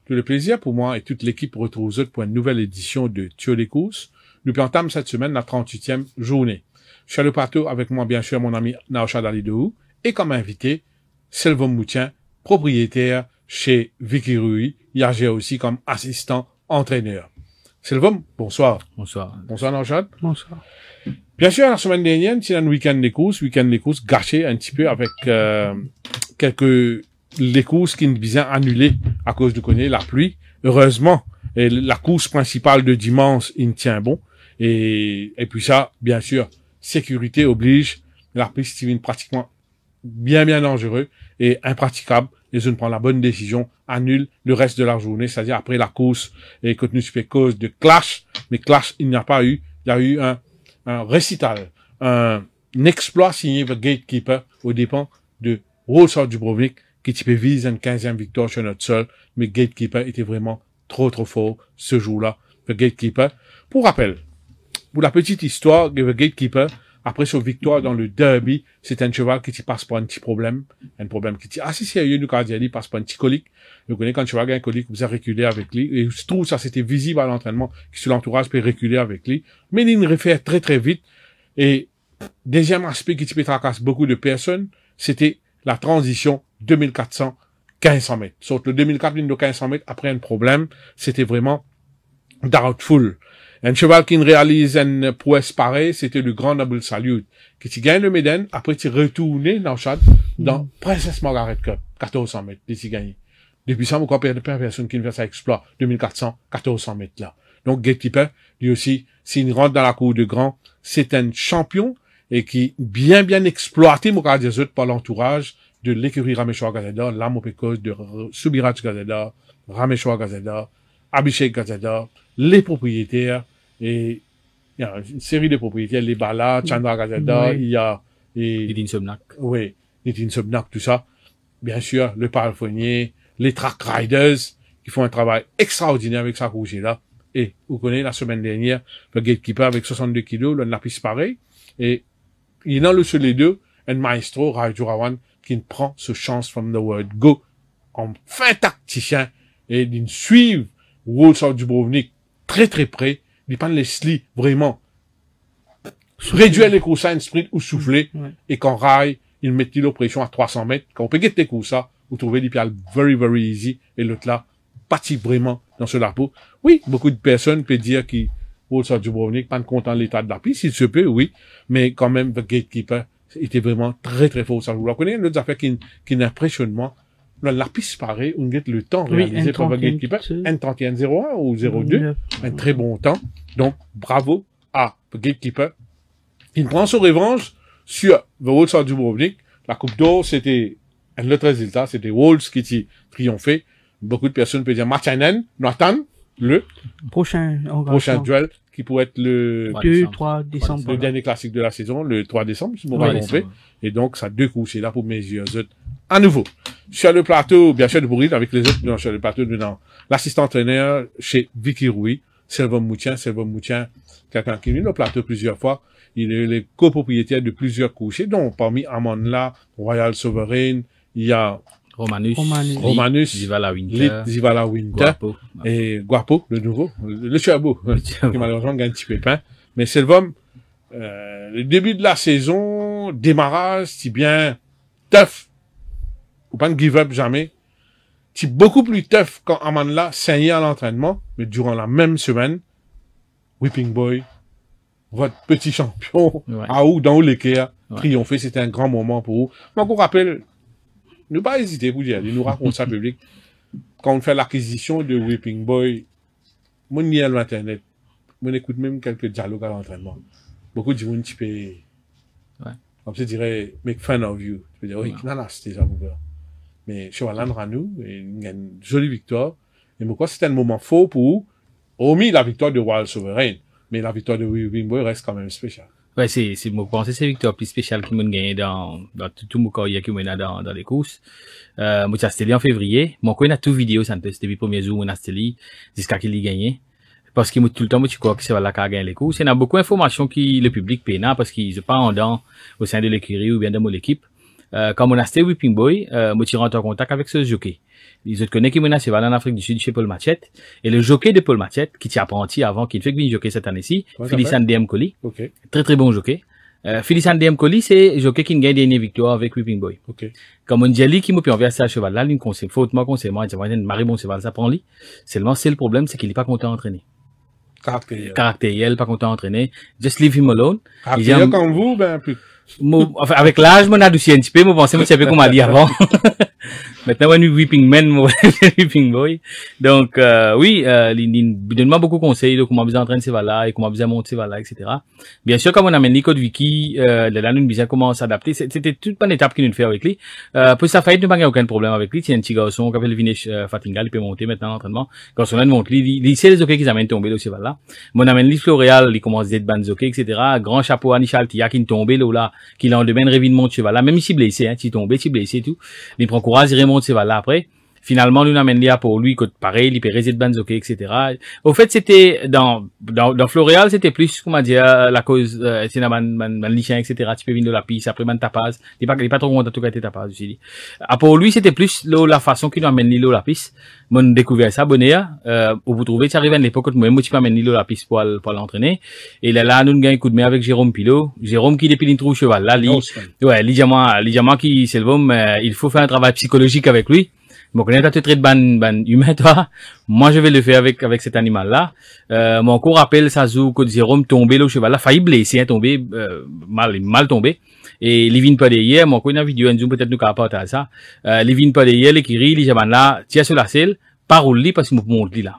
Tout le plaisir pour moi et toute l'équipe retrouve vous autres pour une nouvelle édition de Tio les courses. Nous plantons cette semaine la 38e journée. Je suis à le plateau avec moi, bien sûr, mon ami Naochad Alidou et comme invité, Sylvain Moutien, propriétaire chez Vicky Rui, Yargé aussi comme assistant entraîneur. Sylvain, bonsoir. Bonsoir. Bonsoir Naochad. Bonsoir. Bien sûr, la semaine dernière, c'est un week-end des courses gâché un petit peu avec les courses qui nous visaient annulées à cause de la pluie. Heureusement, et la course principale de dimanche, il tient bon. Et puis ça, bien sûr, sécurité oblige. La piste devient pratiquement bien dangereux et impraticable. Et je ne prends la bonne décision, annule le reste de la journée, c'est-à-dire après la course, et que nous fait cause de clash. Mais clash, il n'y a pas eu. Il y a eu un récital, un exploit signé par Gatekeeper aux dépens de Rolls-Royce Dubrovnik, qui type vise une 15e victoire sur notre sol, mais Gatekeeper était vraiment trop fort ce jour-là. Le Gatekeeper, pour rappel, pour la petite histoire, le Gatekeeper, après sa victoire dans le derby, c'est un cheval qui passe par un petit problème, un problème qui est assez sérieux du cardiaque, il passe par un petit colique. Vous connaissez quand le cheval a un colique, vous avez reculé avec lui, et je trouve ça c'était visible à l'entraînement, que sur l'entourage peut reculer avec lui, mais il réfère très vite, et deuxième aspect qui peut tracasse beaucoup de personnes, c'était la transition 2400, 1500 mètres. Sauf le 2004, ligne de 1500 mètres, après un problème, c'était vraiment doubtful. Un cheval qui réalise une prouesse pareille, c'était le grand Noble Salute, qui gagne le Méden, après tu retourné dans Princess Margaret Cup, 1400 mètres, tu gagné. Depuis ça, encore personne qui ne fait ça exploit, 2400, 1400 mètres là. Donc, Gatekeeper, lui aussi, s'il rentre dans la cour de grand, c'est un champion, et qui bien exploité, par l'entourage de l'écurie Rameshwar Gazada, l'Amopécos de Subiraj Gazada, Rameshwar Gazada, Abhishek Gazada, les propriétaires, et il y a une série de propriétaires, les Bala, Chandra Gazada, il y a Nitin Sobnak. Oui, Nitin Sobnak, tout ça. Bien sûr, le palefrenier, les track riders, qui font un travail extraordinaire avec sa rouge-là. Et, vous connaissez, la semaine dernière, le Gatekeeper avec 62 kilos, le Napis pareil, et il y a le seul les deux, un maestro, Rajurawan, qui prend ce chance from the word go, en fin tacticien, et il suit Rolls-Royce Dubrovnik très près, il prend les slis, vraiment, réduire les coups à sprint ou souffler, et quand rail, il met l'oppression à 300 mètres, quand on peut guetter coups ça, vous trouvez les pieds very easy, et l'autre là, parti vraiment dans ce lapo. Oui, beaucoup de personnes peuvent dire qu'ils Rolls-Royce Dubrovnik, pas content de l'état de la piste, s'il se peut, oui, mais quand même, le Gatekeeper était vraiment très fort, ça vous la connaissez, une autre affaire qui impressionne moi, la piste pareil, on get le temps réalisé par le Gatekeeper, N3101 ou 02, un très bon temps, donc bravo à le Gatekeeper. Il prend son revanche sur le Rolls-Royce Dubrovnik, la Coupe d'Or, c'était un autre résultat, c'était Rolls qui triomphait, beaucoup de personnes peuvent dire Martinen, Nathan, le prochain duel qui pourrait être le 2-3 décembre. Le dernier classique de la saison, le 3 décembre, si je me trompe. Et donc, ça deux coups, c'est là pour mes yeux à nouveau. Sur le plateau, bien sûr, de Bouril, avec les autres, sur le plateau de l'assistant entraîneur chez Vicky Rui, Sylvain Moutien, quelqu'un qui est venu au plateau plusieurs fois. Il est le copropriétaire de plusieurs couchers, dont parmi Amanla, Royal Sovereign, il y a Romanus, Zivala Winter, Guapo. Et Guapo, le nouveau, le Chuabo, qui malheureusement gagne un petit pépin. Mais Sylvain, le début de la saison, démarrage, c'est bien tough. Ou pas de give up jamais. C'est beaucoup plus tough quand Amanla saignait à l'entraînement, mais durant la même semaine, Whipping Boy, votre petit champion, dans l'Ikea, triomphé, c'était un grand moment pour vous. Moi, on rappelle, ne pas hésiter, vous dire, il nous raconte ça public. Quand on fait l'acquisition de Whipping Boy, moi, n'y a l'internet. Moi, écoute même quelques dialogues à l'entraînement. Beaucoup de gens, tu peux, comme ça, dirais, make fun of you. Tu peux dire, oui, c'était ça, vous voir. Mais, je suis à l'endroit nous, et il y a une jolie victoire. Et moi, c'était un moment fort pour vous. Hormis la victoire de Royal Sovereign, mais la victoire de Whipping Boy reste quand même spéciale. Ouais, moi, je pense que c'est victoire plus spéciale qui m'a gagné dans tout mon carrière qui m'a dans les courses. Moi, j'ai acheté en février. Mon coin a tout vidéo, ça depuis le premier jour, mon acheté jusqu'à qu'il ait gagné. Parce que tout le temps, moi, tu crois que c'est là qu'il a gagné les courses. Il y a beaucoup d'informations qui, le public paye, parce qu'ils sont pas en dedans au sein de l'écurie ou bien de mon équipe. Quand mon acheté Whipping Boy, moi, tu rentres en contact avec ce jockey. Les autres connaissent qui m'a acheté en Afrique du Sud chez Paul Machette. Et le jockey de Paul Machette, qui t'y apprenti avant, qui ne fait que venir jockey cette année-ci, Phyllis D.M. Collie. Okay. Très, très bon jockey. Phyllis D.M. Collie, c'est jockey qui gagne des victoires avec Whipping Boy. Okay. Comme on dit, qui m'a pu envoyer ça à cheval là, il me conseille, fautement conseille, moi, il dit, Marie, bon cheval, ça prend lui. Seulement, c'est le problème, c'est qu'il est pas content d'entraîner. Caractériel, pas content d'entraîner. Just leave him alone. Caractériel comme vous, ben, plus. Enfin, avec l'âge, mon adouci un petit peu, moi, pensais, moi, c'est un peu comme on m'a dit avant. Maintenant, on est Whipping Man, moi, Whipping Boy. Donc, oui, il donne-moi beaucoup de conseils de comment bien entraîner ces valeurs et comment bien monter ces valeurs, etc. Bien sûr, comme on amène Nico de Wiki, là, nous, bien comment s'adapter. C'était toute une étape qu'il nous fait avec lui. Pour sa faillite, nous n'avons aucun problème avec lui. C'est un petit garçon qui appelle le Vinesh Fatinga, il peut monter maintenant l'entraînement. Quand on a monte, il sait les hockey qu'ils amènent tomber, là, ces valeurs. Mon amène lui Floréal, il commence d'être ban hockey, etc. Grand chapeau à Nishal Tia, qui tombé, là, qui l'endemain revient de monter cheval là, même si blessé, hein, si tombé, si blessé, tout. Il prend courage, il remonte cheval là après. Finalement, nous amène là pour lui, pareil, il peut résister de bandes hockey, etc. Au fait, c'était, dans Floréal, c'était plus, comment dire, la cause, c'est la lichin, etc. Tu peux venir de la piste, après man tapage. Il est pas trop content, en tout cas, t'es tapage, je dis. Pour lui, c'était plus, la façon qu'il nous amène l'île la piste. Mon découvert ça, bonnet, où vous trouvez, tu arrives à l'époque, où moi, tu peux amener l'île la piste pour l'entraîner. Et là, nous gagnons un coup de main avec Jérôme Pilot. Jérôme qui depuis une trou cheval, là, ouais, diamant qui, c'est le bon, il faut faire un travail psychologique avec lui. Bon, quand tu traites ban humain, toi, moi, je vais le faire avec cet animal-là. Mon cours rappelle Sazou, que Jérôme tombé le cheval là, failli blessé, hein, tombé, mal tombé. Et il vient pas derrière, mon cours, une vidéo, un zoom, peut-être nous capable à ça. Il vient pas derrière, l'écurie, les jamans là, tire sur la selle, pas rouler parce qu'il me monte là.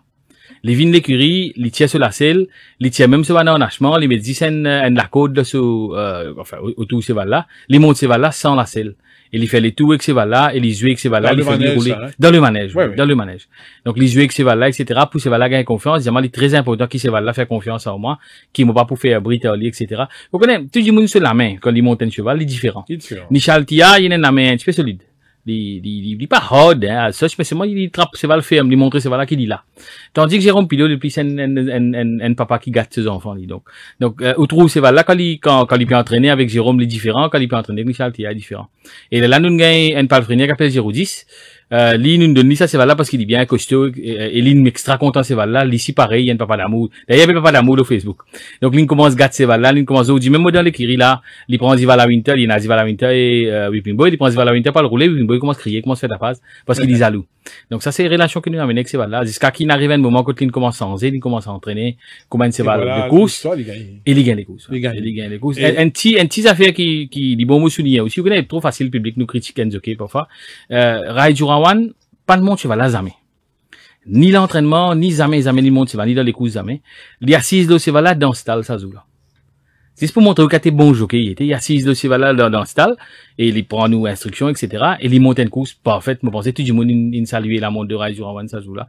Les vignes l'écurie, les tire sur la selle, les tire même sur un nachement, les met 10 la côte sur, enfin, autour de ce cheval-là, les monte ce cheval-là sans la selle. Et il fait les tours avec ces vallas, et les jouer avec ces vallas, il fait les rouler. Dans le manège, oui. Dans le manège. Donc, les jouer avec ces vallas, etc. Pour ces vallas gagner confiance, évidemment, il est très important que ces vallas fassent confiance en moi, qui m'ont pas pour faire briter, etc. Vous connaissez, tout le monde sur la main, quand il monte un cheval, il est différent. Nichal Tia, il a une main un petit peu solide. Il est pas hard, hein, ça, spécialement, il trappe ses valles fermes, il montre ses valles qu'il dit là. Tandis que Jérôme Pilot, le plus un papa qui gâte ses enfants, lui, donc, au trou, ces valles là, quand il peut entraîner avec Jérôme, les différents, quand il peut entraîner avec Michel Tia, différent. Et là, nous gagnons un palefrenier qui appelle 010. Lui, nous donne ça, ces valles là, parce qu'il est bien costaud, et lui, nous extra content ces valles là, ici, pareil, il y a un papa d'amour. D'ailleurs, il y a un papa d'amour au Facebook. Donc, lui, commence à gâter ces valles là, lui, commence à dire, même dans l'écurie là, il prend Zivala Winter, il y a Zivala Winter et, Whipping Boy, il prend Zivala Winter pas le rouler, Whipping Boy commence à crier, commence à faire la phase, parce qu'il est jaloux. Donc, ça, c'est une relation que nous amène avec ces valles là, jusqu'à qu'il arrive un moment quand il commence à enzer, il commence à entraîner, combien de ces valles de course, et il gagne les courses. Il gagne les courses. Un petit affaire qui, dit bon mot souligné aussi, vous connaissez, trop facile, le public nous critique, ok, parfois. Rai Jurawan, pas de monde cheval là, jamais. Ni l'entraînement, ni jamais ni monde cheval, ni dans les courses jamais. Il y a 6 de cheval là dans ce style, ça joue là. C'est pour montrer qu'il était bon jockey, il y a 6 de cheval là dans ce style, et il prend nous instructions, etc. Et il monte une course parfaite. Moi, pensais tout du monde, il saluait la montre de Rai Jurawan, ça joue là.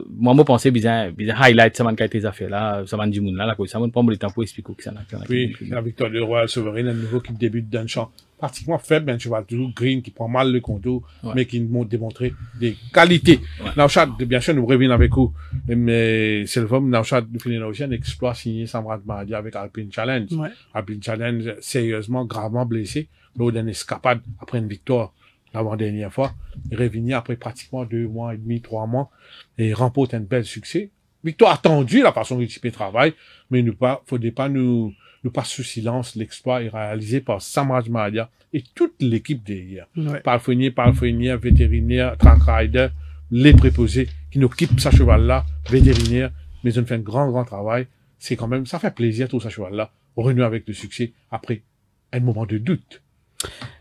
Moi, pensais bizarre highlight, ça m'a tes affaires là, ça m'a du monde là, la cause, ça m'a pas le temps pour expliquer que ça n'a. Oui, la victoire de Royal Sovereign, un nouveau qui débute d'un champ pratiquement faible, un cheval toujours green, qui prend mal le contour, mais qui nous démontrer des qualités. Nauchad, bien sûr, nous revenons avec vous, mais c'est le forme, Nauchad, nous finissons aussi un exploit signé Samrat Mahdi avec Alpine Challenge. Alpine Challenge, sérieusement, gravement blessé, lors d'une escapade après une victoire l'avant-dernière fois. Il revient après pratiquement 2 mois et demi, 3 mois, et remporte un bel succès. Victoire attendue, la façon dont il travaille, mais faudrait pas nous passe sous silence l'exploit est réalisé par Samraj Mahadia et toute l'équipe derrière. Palefrenier, vétérinaire, track rider, les préposés qui nous occupent ce cheval-là, vétérinaire, mais ils ont fait un grand travail. C'est quand même, ça fait plaisir tout ce cheval-là, renouer avec le succès après un moment de doute.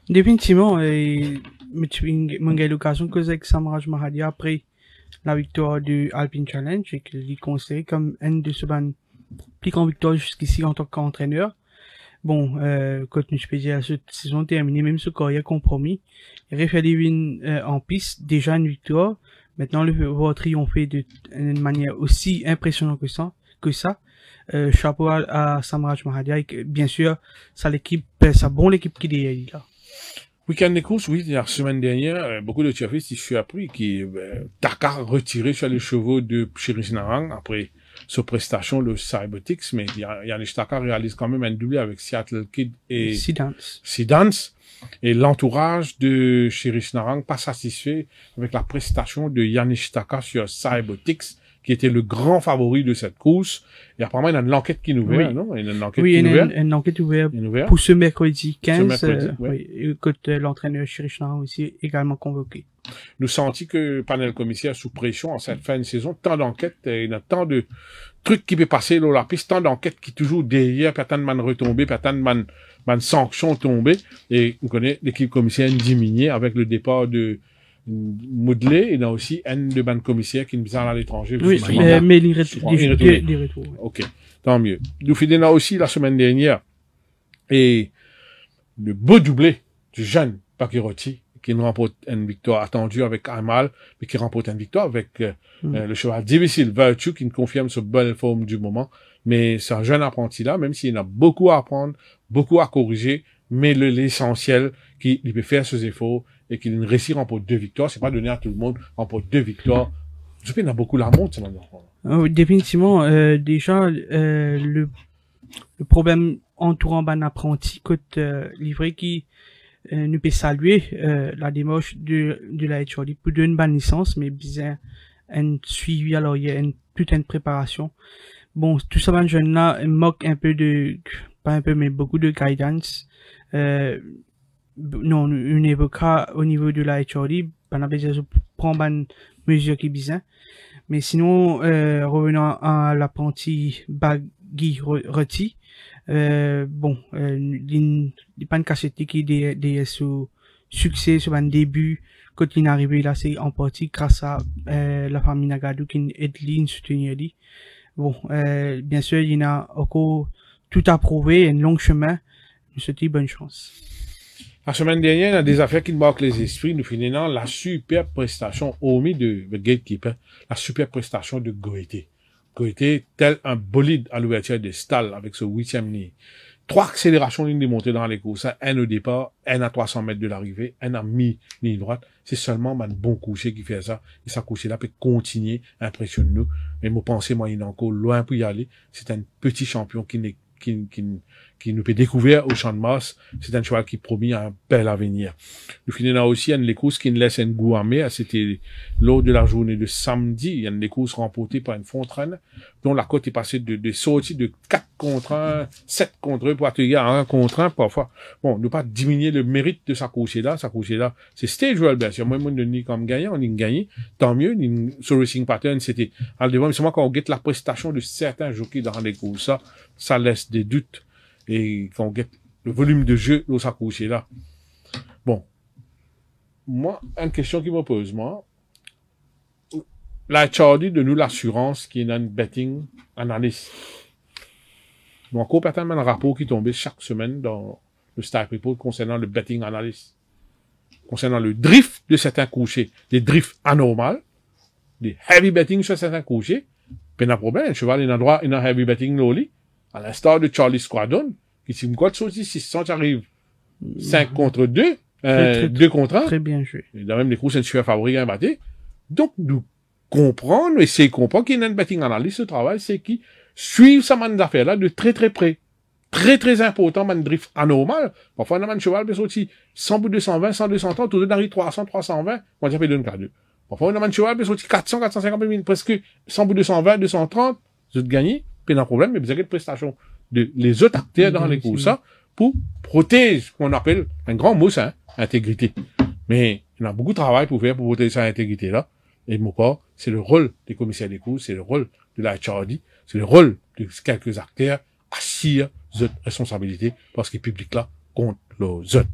Définitivement, mon gars, l'occasion que avec Samraj Mahadia après la victoire du Alpine Challenge et qu'il est considéré comme un de ceux plus grand victoire jusqu'ici en tant qu'entraîneur. Bon, quand je peux dire, cette saison terminée, même ce carrière compromis, il a fait des wins en piste, déjà une victoire, Maintenant, le voir triompher d'une manière aussi impressionnante que ça. Chapeau à Samraj Mahadia, et bien sûr, ça bon l'équipe qui est derrière là. Week-end des courses, oui, la semaine dernière, beaucoup de turfistes, je suis appris qui Dakar retiré sur les chevaux de Cherish Narang après sa prestation, le Cybotix, mais Yannick Dakar réalise quand même un doublé avec Seattle Kid et Sidance. Et l'entourage de Cherish Narang pas satisfait avec la prestation de Yannick Dakar sur Cybotix, qui était le grand favori de cette course. Et apparemment, il y a une enquête qui est ouverte, non? Il y a une enquête une enquête ouverte pour ce mercredi 15. Que l'entraîneur Cherish Narang aussi également convoqué. Nous senti que panel commissaire sous pression en cette fin de saison, tant d'enquêtes, il y a tant de trucs qui peut passer dans la piste, tant d'enquêtes qui toujours derrière, puis tant de man retombé, puis tant de man sanctions tombées. Et vous connaissez l'équipe commissaire diminuée avec le départ de Moudley, et il y a aussi un de ban commissaire qui nous à l'étranger. Oui, mais il retours. Ok, tant mieux. Nous finissons aussi la semaine dernière, et le beau doublé du jeune Pakiroti, qui nous remporte une victoire attendue avec Amal, mais qui remporte une victoire avec le cheval difficile, Virtue, qui nous confirme sa bonne forme du moment. Mais c'est un jeune apprenti-là, même s'il a beaucoup à apprendre, beaucoup à corriger, mais l'essentiel, qu'il peut faire ses efforts et qu'il réussit à remporter 2 victoires. C'est pas donné à tout le monde, remporter 2 victoires. Je pense qu'il y a beaucoup la montre, c'est définitivement, déjà, le problème entourant un apprenti, côté livré qui nous peut saluer la démarche de la HRD pour donner une bonne licence, mais bien un suivi, alors il y a une putain de préparation. Bon, tout ça, ben jeune là manque un peu pas un peu, mais beaucoup de guidance. Non, une évoca au niveau de la HRD, on a besoin de prendre une mesure qui est bien. Mais sinon, revenant à l'apprenti Bagui Roti, bon, il pas une cassette qui est sous succès sur un début. Quand il est arrivé là, c'est en partie grâce à la famille Nagadou qui aide lui, soutenir lui. Bon, bien sûr, il y a encore tout à prouver, un long chemin. Nous souhaitons bonne chance. La semaine dernière, il y a des affaires qui nous marquent les esprits. Nous finissons la super prestation, hormis de Gatekeeper, la super prestation de Goethe. Goethe, tel un bolide à l'ouverture des stalles avec ce 8e nid. 3 accélérations ligne démontées dans les courses. Un au départ, un à 300 mètres de l'arrivée, un à mi-ligne droite. C'est seulement un bon coucher qui fait ça. Et ça coucher là peut continuer à impressionner nous. Mais moi, pensez, moi, il est encore loin pour y aller. C'est un petit champion qui nous peut découvrir au champ de masse. C'est un cheval qui promet un bel avenir. Nous finissons aussi une des courses qui nous laisse un goût amer. C'était lors de la journée de samedi. Il y a une des courses remportées par une Fontraine, dont la cote est passée de sortie de 4 contre 1, 7 contre 1, pour atterrir à 1 contre 1, parfois. Bon, ne pas diminuer le mérite de sa course-là. Sa course-là, c'est stage well, bien sûr. Moi, on donne comme gagnant, on a gagné. Tant mieux. Sur Racing Pattern, c'était, à devant, mais seulement quand on guette la prestation de certains jockeys dans les courses, ça laisse des doutes. Et quand on guette le volume de jeu dans sa couche là. Bon. Moi, une question qui me pose, moi. La HRD de nous l'assurance qui est une betting analyst. Donc, encore peut-être un rapport qui tombait chaque semaine dans le Star Report concernant le betting analyst. Concernant le drift de certains couchers. Des drifts anormaux. Des heavy betting sur certains couchers. Puis, il y a un problème. Le cheval, il a droit, il a heavy betting loli. À l'instar de Charlie Squadron, qui si me cote sorti 600, j'arrive 5 contre 2, 2 contre 1. Très bien joué. Et dans même les courses, c'est un super favori à battre. Donc, nous comprendre, essayer de comprendre qu'il y a une betting analyst, ce travail, c'est qui suivent sa manne d'affaires là de très très près. Très très important, man drift anormal. Parfois, on a un cheval, peut sorti 100 bout 220, 100, 230, tout de suite, 300, 320, on va dire, donne K2. Parfois, on a un cheval, peut sorti 400, 450 presque 100 bout 220, 230, vous êtes gagné. Puis, il y a un problème, mais vous avez des prestations de les autres acteurs dans les courses, ça, pour protéger ce qu'on appelle un grand mot, ça, intégrité. Mais, il y a beaucoup de travail pour faire pour protéger cette intégrité-là. Et mon corps, c'est le rôle des commissaires des courses, c'est le rôle de la HRD, c'est le rôle de quelques acteurs assir cette responsabilité parce que le public là compte les autres.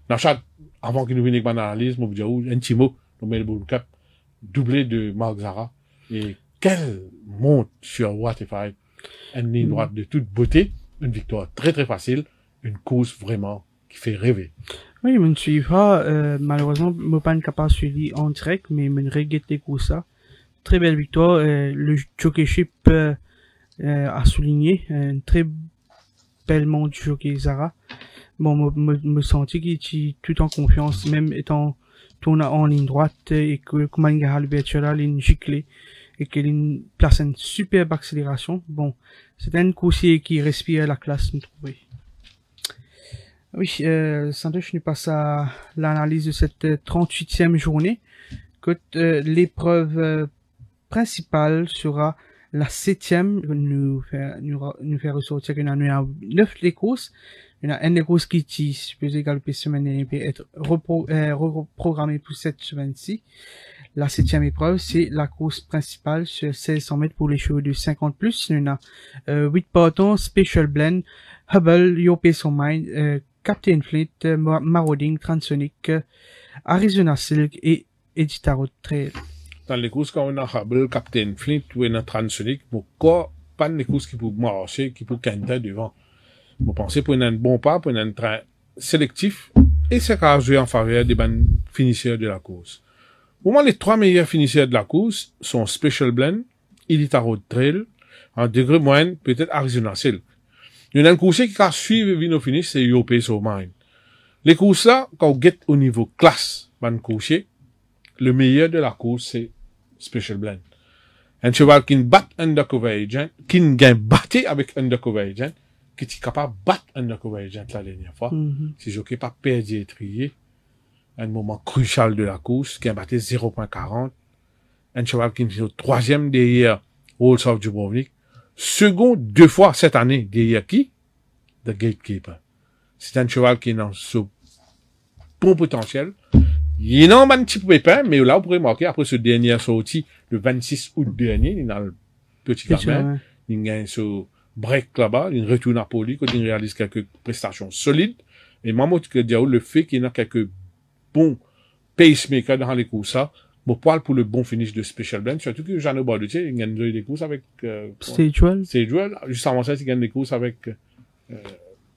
Dans chaque, avant qu'il nous vienne avec mon analyse, moi, vous dire, un petit mot, le Melbourne Cup, doublé de Marc Zara, et quelle monte sur Waterfire, une ligne droite de toute beauté, une victoire très très facile, une course vraiment qui fait rêver. Oui, je ne suis pas, malheureusement, je ne suis pas capable de suivre en direct, mais je regrette les coups ça. Très belle victoire, le jockeyship, a souligné, une très belle montre du jockey Zara. Bon, me sentis qu'il était tout en confiance, même étant tourné en ligne droite, et que, comme il a l'ouverture là, ligne giclée, et qu'il a place une superbe accélération. Bon, c'est un coursier qui respire la classe, me trouvais. Oui, sans doute, je passe à l'analyse de cette 38e journée. Que l'épreuve principale sera la 7e, nous faire ressortir qu'il y en a 9 les courses. Il y en a une des courses qui est supposée galoper semaine et peut être reprogrammée pour cette semaine-ci. La 7e épreuve, c'est la course principale sur 1600 mètres pour les chevaux de 50+. Il y en a 8 partants, Special Blend, Hubble, Your Pace on Mind, Captain Flint, Marauding, Transonic, Arizona Silk et Editarod Trail. Dans les courses, quand on a Hubble, Captain Flint ou on a Transonic, pourquoi pas les courses qui peuvent marcher, qui peuvent canter devant? Vous pensez pour un bon pas, pour un train sélectif, et c'est qu'à jouer en faveur des bonnes finisseurs de la course. Pour moi, les 3 meilleurs finisseurs de la course sont Special Blend, Elite Road Trail, en degré moyen, peut-être Arizona Silk. Il y a un coursier qui a suivi nos finish, c'est Your Pace on Mind. Les courses là, quand on get au niveau classe, ban coursier, le meilleur de la course, c'est Special Blend. Un cheval qui bat Undercover Agent, qui gagne batté avec Undercover Agent, qui est capable de battre Undercover Agent la dernière fois. Si jockey pas perdu étrier, un moment crucial de la course, qui a battu 0.40. Un cheval qui est au 3e derrière Rolls of Dubrovnik. Second 2 fois cette année derrière qui? The Gatekeeper. C'est un cheval qui est dans ce bon potentiel. Il est dans un petit peu pépin, mais là, vous pourrez marquer, après ce dernier sortie, le 26 août dernier, il est dans le petit gamin. Il gagne ce break là-bas, il retourne à Poli, quand il réalise quelques prestations solides. Et maman, le fait qu'il y a quelques bons pacemakers dans les courses, ça, bon poil pour le bon finish de Special Blend, surtout que Jeannot Bardetier, il gagne des courses avec, Stagewell. Stagewell. Juste avant ça, il gagne des courses avec,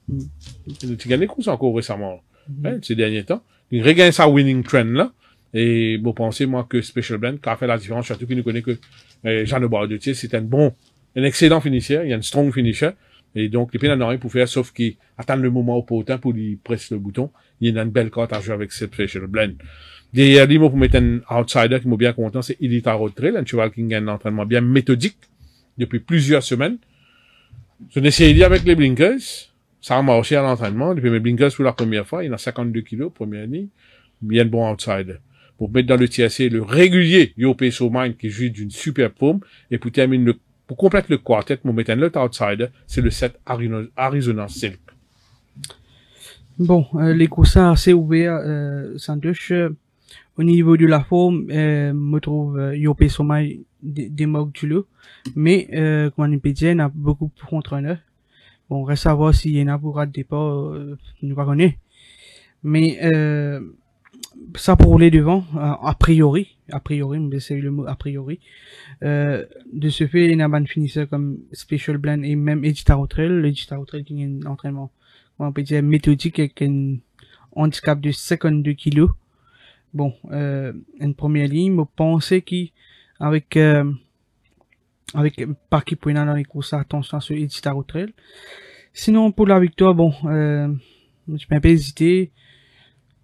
il gagne des courses encore récemment, ces derniers temps. Il regagne sa winning trend, là. Et, bon, pensez, moi, que Special Blend, qui a fait la différence, surtout qu'il ne connaît que, Jeannot Bardetier, c'est un excellent finisseur, il y a un strong finisher. Et donc, les pénales n'ont rien pour faire, sauf qu'il attend le moment opportun pour lui presser le bouton. Il y a une belle carte à jouer avec cette Special Blend. Derrière lui, moi, pour mettre un outsider qui m'a bien content, c'est Elite Road Trail, un cheval qui gagne un entraînement bien méthodique depuis plusieurs semaines. Je n'ai essayé avec les blinkers. Ça a marché à l'entraînement. Depuis mes blinkers pour la première fois, il y en a 52 kilos, première ligne. Bien de bon outsider. Pour mettre dans le TSC le régulier Your Pace on Mind qui joue d'une super paume. Et pour terminer pour compléter le quartet, mon mettre un autre outsider, c'est le 7 Arizona Silk. Bon, les coussins assez ouverts, Santosh, au niveau de la forme, me trouve Your Pace on Mind des moques du lot. Mais, comme on peut dire, il y a beaucoup de contre-honneurs. Bon, reste à voir s'il y en a pour rater pas, nous pas connaître. Mais, ça pour rouler devant, a priori, mais c'est le mot a priori. De ce fait, il y a un finisseur comme Special Blend et même Editarod Trail. L'Editarod Trail qui a un entraînement, on peut dire méthodique avec un handicap de 52 kilos. Bon, une première ligne, je pensais qu'avec par qui pour dans les courses, attention sur Editarod Trail. Sinon, pour la victoire, bon, je peux un peu hésiter.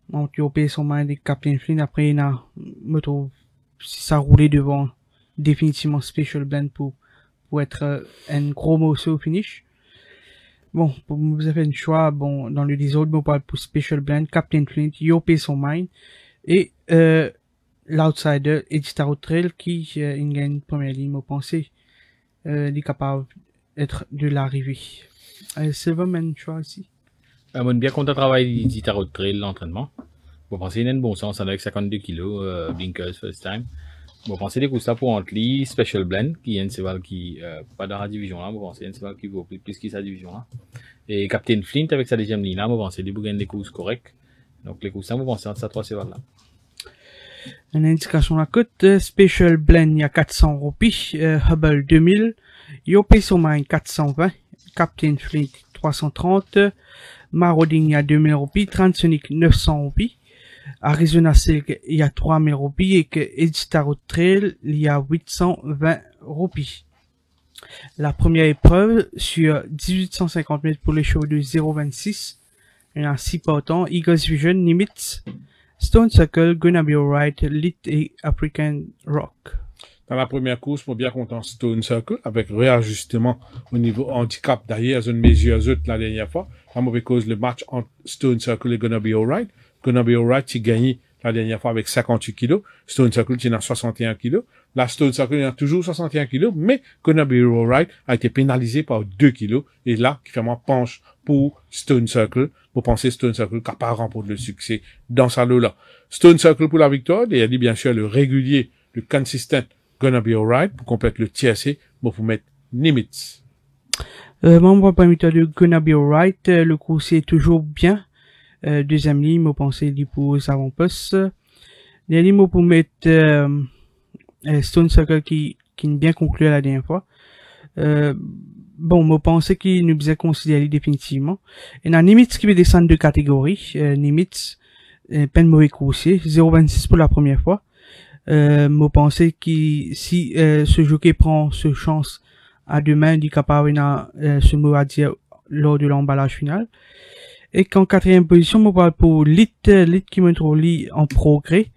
Mon Your Pace on Mind des Captain Flynn. Après, il a, me trouve, si ça roulait devant, définitivement Special Blend pour être un gros morceau au finish. Bon, vous avez un choix, bon, dans le désordre, on parle pour Special Blend, Captain Flint, Your Pace on Mind, et, l'outsider, Editarod Trail, qui, il gagne une première ligne, vous pensez, il est capable d'être de l'arrivée. Silverman, choix ici. On est bien content de travailler d'Editarod Trail, l'entraînement. Vous pensez qu'il y a un bon sens, avec 52 kilos, blinkers, first time. Vous pensez des coups ça pour Antli, Special Blend, qui est un cheval qui, pas dans la division là, vous pensez, un cheval qui vaut plus que sa division là. Et Captain Flint avec sa deuxième ligne là, vous pensez, des bougaines des courses corrects. Donc, les coups ça, vous pensez entre ces 3 chevals là. Une indication la cote, Special Blend, il y a 400 roupies, Hubble 2000, Your Pace on Mind 420, Captain Flint 330, Marauding, il y a 2000 roupies. Transonic, 900 roupies. Arizona Silk, il y a 3000 roupies. Et que Edgetarot Trail, il y a 820 roupies. La première épreuve, sur 1850 mètres pour les chevaux de 0,26. Il y a 6 partants. Eagles Vision, Nimitz, Stone Circle, Gonna Be Alright, Lit et African Rock. Dans la première course, pour bien content Stone Circle, avec réajustement au niveau handicap derrière zone mesure la dernière fois. La mauvaise cause, le match entre Stone Circle et Gonna Be Alright. Gonna Be Alright, qui gagné la dernière fois avec 58 kilos. Stone Circle, qui a 61 kilos. La Stone Circle, il a toujours 61 kilos, mais Gonna Be Alright a été pénalisé par 2 kilos. Et là, qui fait moi penche pour Stone Circle. Vous pensez Stone Circle qui n'a pas remporté le succès dans sa lot-là. Stone Circle pour la victoire. Et il y a dit, bien sûr, le régulier, le consistent Gonna Be Alright pour compléter le tiercé. Bon, vous mettre Nimitz. Membre permetteur de Gonna Be Alright, le coursier est toujours bien. Deuxième ligne, vous pensez pour avant-poste. Dernière ligne, pour mettre Stone Circle qui est bien conclu la dernière fois. Bon, moi pensais qu'il nous faisait considérer définitivement. Et dans Nimitz qui veut descendre de catégorie, Nimitz, peine mauvais coursier, 0,26 pour la première fois. Moi pensais que si ce jockey prend ce chance à demain, il est capable de ce mot à dire lors de l'emballage final. Et qu'en quatrième position, moi parle pour Lit qui me trouve en progrès.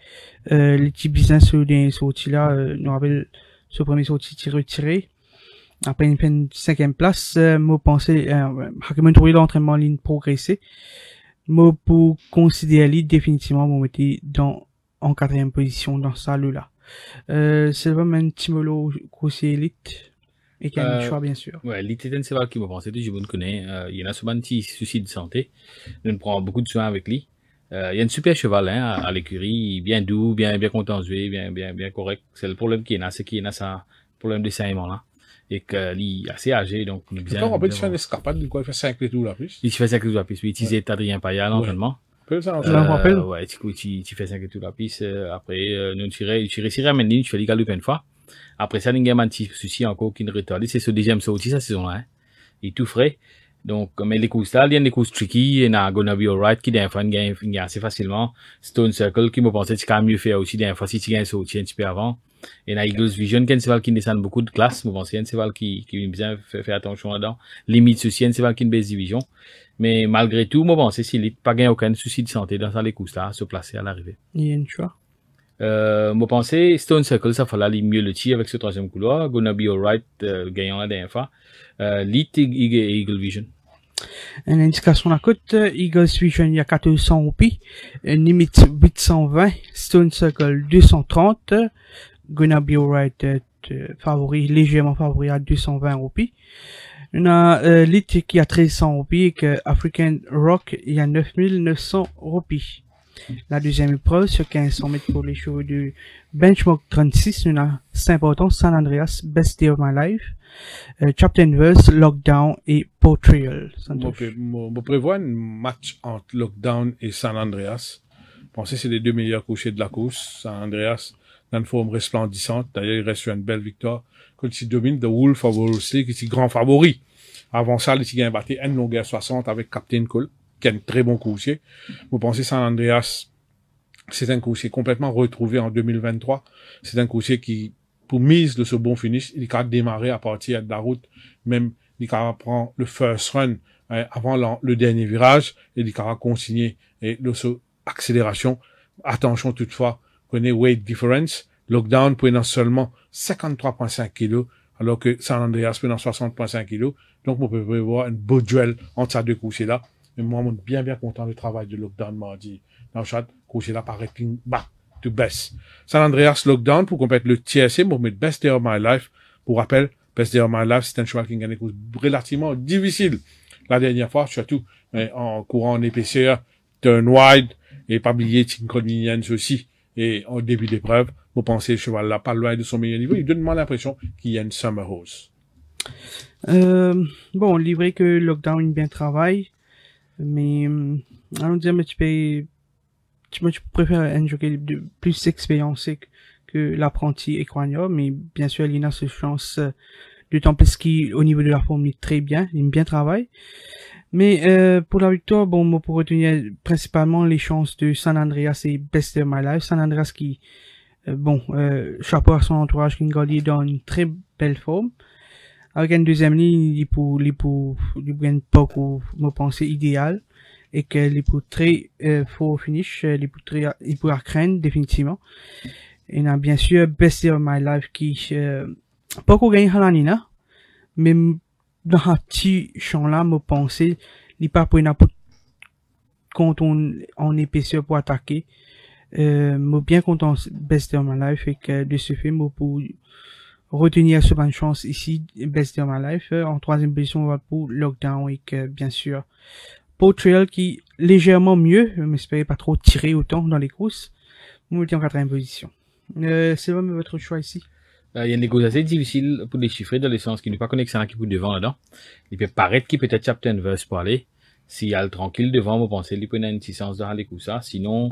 Les petits business sur les sorties là, nous rappelle ce premier sorti retiré. Après une cinquième place, moi pensais, me trouver l'entraînement en ligne progressé. Moi pour considérer Lit définitivement, moi mettez en quatrième position dans ça là. C'est vraiment un Timolo coursier élite. Et qui a le choix, bien sûr. Ouais, l'ITN, c'est vrai qui me pensait, je vous le connais. Il y en a souvent un petit souci de santé. Nous prenons beaucoup de soins avec lui. Il y a une super cheval, hein, à l'écurie, bien doux, bien contentué, bien correct. C'est le problème qu'il y en a, c'est qu'il y en a ça, problème de saignement, là. Et que, lui, est assez âgé, donc, nous bien. On peut faire des escapades, du coup, il fait 5 tours la plus. Il fait 5 tours la plus, oui, utiliser Adrien Paya à l'entraînement. Ouais, du coup, tu fais 5 tours la plus, après, nous, tu réussiras à mener, tu fais les galops une fois. Après ça, il y a un petit souci encore qui ne retarde. C'est ce deuxième sorti, cette saison-là, hein. Il est tout frais. Donc, mais les courses là, il y a des courses tricky, il y en a Gonna Be Alright qui, d'un fois, gagne assez facilement. Stone Circle qui me pensait que c'est quand même mieux faire aussi, d'un fois, si tu gagnes sorti un petit peu avant. Il y en a Eagles Vision, qui est un cheval qui descend beaucoup de classe. Me pensais, un cheval qui bien fait attention là-dedans. Limite aussi, un cheval qui est une baisse division. Mais malgré tout, moi, pensais, s'il n'a pas gagné aucun souci de santé dans les courses là, se placer à l'arrivée. Il y a une choix. Moi pensais Stone Circle, ça fallait aller mieux le tir avec ce troisième couloir. Gonna Be Alright, gagnant la dernière fois. Lit et Eagle Vision. Une indication à la côte, Eagles Vision, il y a 400 roupies. Nimitz, 820. Stone Circle, 230. Gonna Be Alright, favori, légèrement favori à 220 roupies. On a, Lit qui a 1300 roupies et que African Rock, il y a 9900 roupies. La deuxième épreuve sur 1500 mètres pour les chevaux de Benchmark 36, on a Saint-Portant, San Andreas, Best Day of My Life, Captain Verse, Lockdown et Portrayal. On prévoit un match entre Lockdown et San Andreas. Pensez que c'est les deux meilleurs couchers de la course. San Andreas, dans une forme resplendissante. D'ailleurs, il reste sur une belle victoire. Quand il domine, The Wolf of Wall Street, qui est grand favori. Avant ça, il a battu une longueur 60 avec Captain Cole, qui est un très bon coursier. Vous pensez San Andreas, c'est un coursier complètement retrouvé en 2023. C'est un coursier qui, pour mise de ce bon finish, il est capable de démarrer à partir de la route, même il est capable de prendre le first run avant le dernier virage, et il est capable de consigner et de ce accélération. Attention toutefois, prenez weight difference. Lockdown prenant seulement 53,5 kg, alors que San Andreas prenant 60,5 kg. Donc, on peut prévoir un beau duel entre ces deux coursiers-là. Mais moi, je suis bien content du travail de Lockdown mardi. Dans le chat, coursier-là paraît clean back to best. San Andreas Lockdown pour compléter le TSC, pour mettre Best Day of My Life. Pour rappel, Best Day of My Life, c'est un cheval qui gagne des courses relativement difficiles. La dernière fois, surtout, en courant en épaisseur, turn wide, et pas oublier Tinkle Minions aussi. Et en début d'épreuve, vous pensez le cheval-là pas loin de son meilleur niveau. Il donne moi l'impression qu'il y a une summer horse. Bon, livré que Lockdown bien travaille. Mais, allons dire, mais tu préfères un jockey de plus expérimenté que l'apprenti Equania, mais bien sûr, il a ce chance, d'autant plus qu'il, au niveau de la forme, il est très bien, il bien travaille. Mais pour la victoire, bon, moi, pour retenir principalement les chances de San Andreas et Best of My Life. San Andreas qui, chapeau à son entourage, qui est dans une très belle forme. Avec une deuxième ligne, il pour pas pour me penser idéal. Et que les pour très faux finish, les pour à craindre définitivement. Et on a bien sûr Best of My Life qui pas qu'on gagne Halanina, mais dans un petit champ là, me penser il pas pour n'importe quand on épaisseur pour attaquer. Me bien content Best of My Life et que de ce fait moi pour retenir ce bonne chance ici Best of My Life en troisième position on va pour Lockdown et que bien sûr Portrail qui légèrement mieux, je m'espérais pas trop tirer autant dans les courses. Vous mettez en quatrième position. C'est vraiment votre choix ici. Il y a une négociation assez difficile pour déchiffrer dans le sens qu'il n'est pas connecté à qui pour devant là-dedans. Il peut paraître qu'il peut-être Captain Verse pour aller. S'il y a le tranquille devant, vous pensez qu'il peut y avoir une assistance de aller comme ça. Sinon,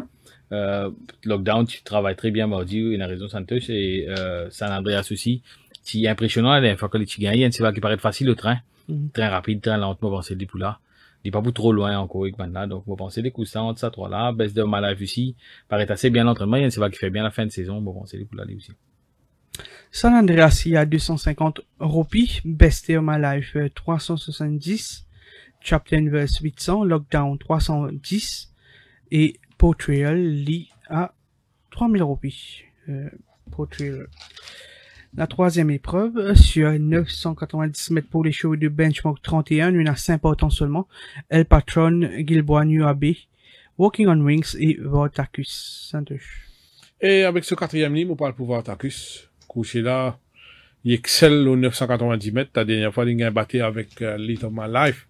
Lockdown, tu travailles très bien mardi, il a raison Santos et San Andreas aussi. C'est impressionnant la dernière fois que tu gagnes, c'est vrai qu'il paraît facile le train. Train rapide, train lent, vous pensez des là. Il n'est pas trop loin encore avec maintenant, donc vous pensez des coups ça entre ça trois là, Best of My Life aussi, paraît assez bien l'entraînement, c'est vrai qu'il fait bien la fin de saison, vous pensez des coups là aussi. San Andreas, il y a 250 roupies, Best of My Life 370, Captain Verse 800, Lockdown 310, et Portrail lit à 3000 roupies. Portrail. La troisième épreuve, sur 990 mètres pour les chevaux de benchmark 31, il y en a 5 partants seulement. El Patron, Gilboa, Nuabe, Walking on Wings et Vortacus. Santosh. Et avec ce quatrième ligne, on parle pour Vortacus. Couché là, il excelle aux 990 mètres. La dernière fois, il a battu avec Little My Life.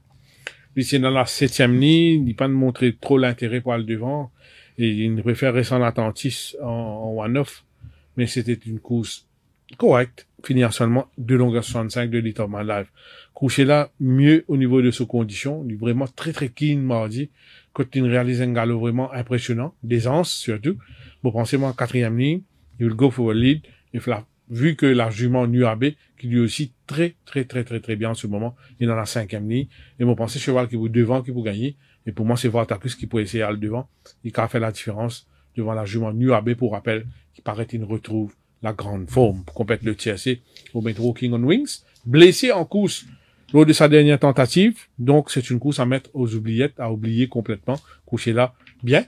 Puis c'est dans la septième ligne, il n'a pas montré trop l'intérêt pour aller devant. Et il préfère rester en attentif en one-off. Mais c'était une course correct, finir seulement 2 longueurs 65 de Little My Life. Couché là, mieux au niveau de ses conditions, il est vraiment très très keen mardi, quand il réalise un galop vraiment impressionnant, d'aisance surtout. Bon, pensez-moi en quatrième ligne, il will go for a lead, et vu que la jument Nuabe, qui lui aussi très bien en ce moment, il est dans la cinquième ligne, et bon, pensez cheval qui vous devant, qui vous gagner, et pour moi c'est Vortacus qui peut essayer à le devant, il a fait la différence devant la jument Nuabe, pour rappel, qui paraît qu'il retrouve la grande forme pour compléter le TRC au mettre Walking on Wings, blessé en course lors de sa dernière tentative, donc c'est une course à mettre aux oubliettes, à oublier complètement, couché là, bien,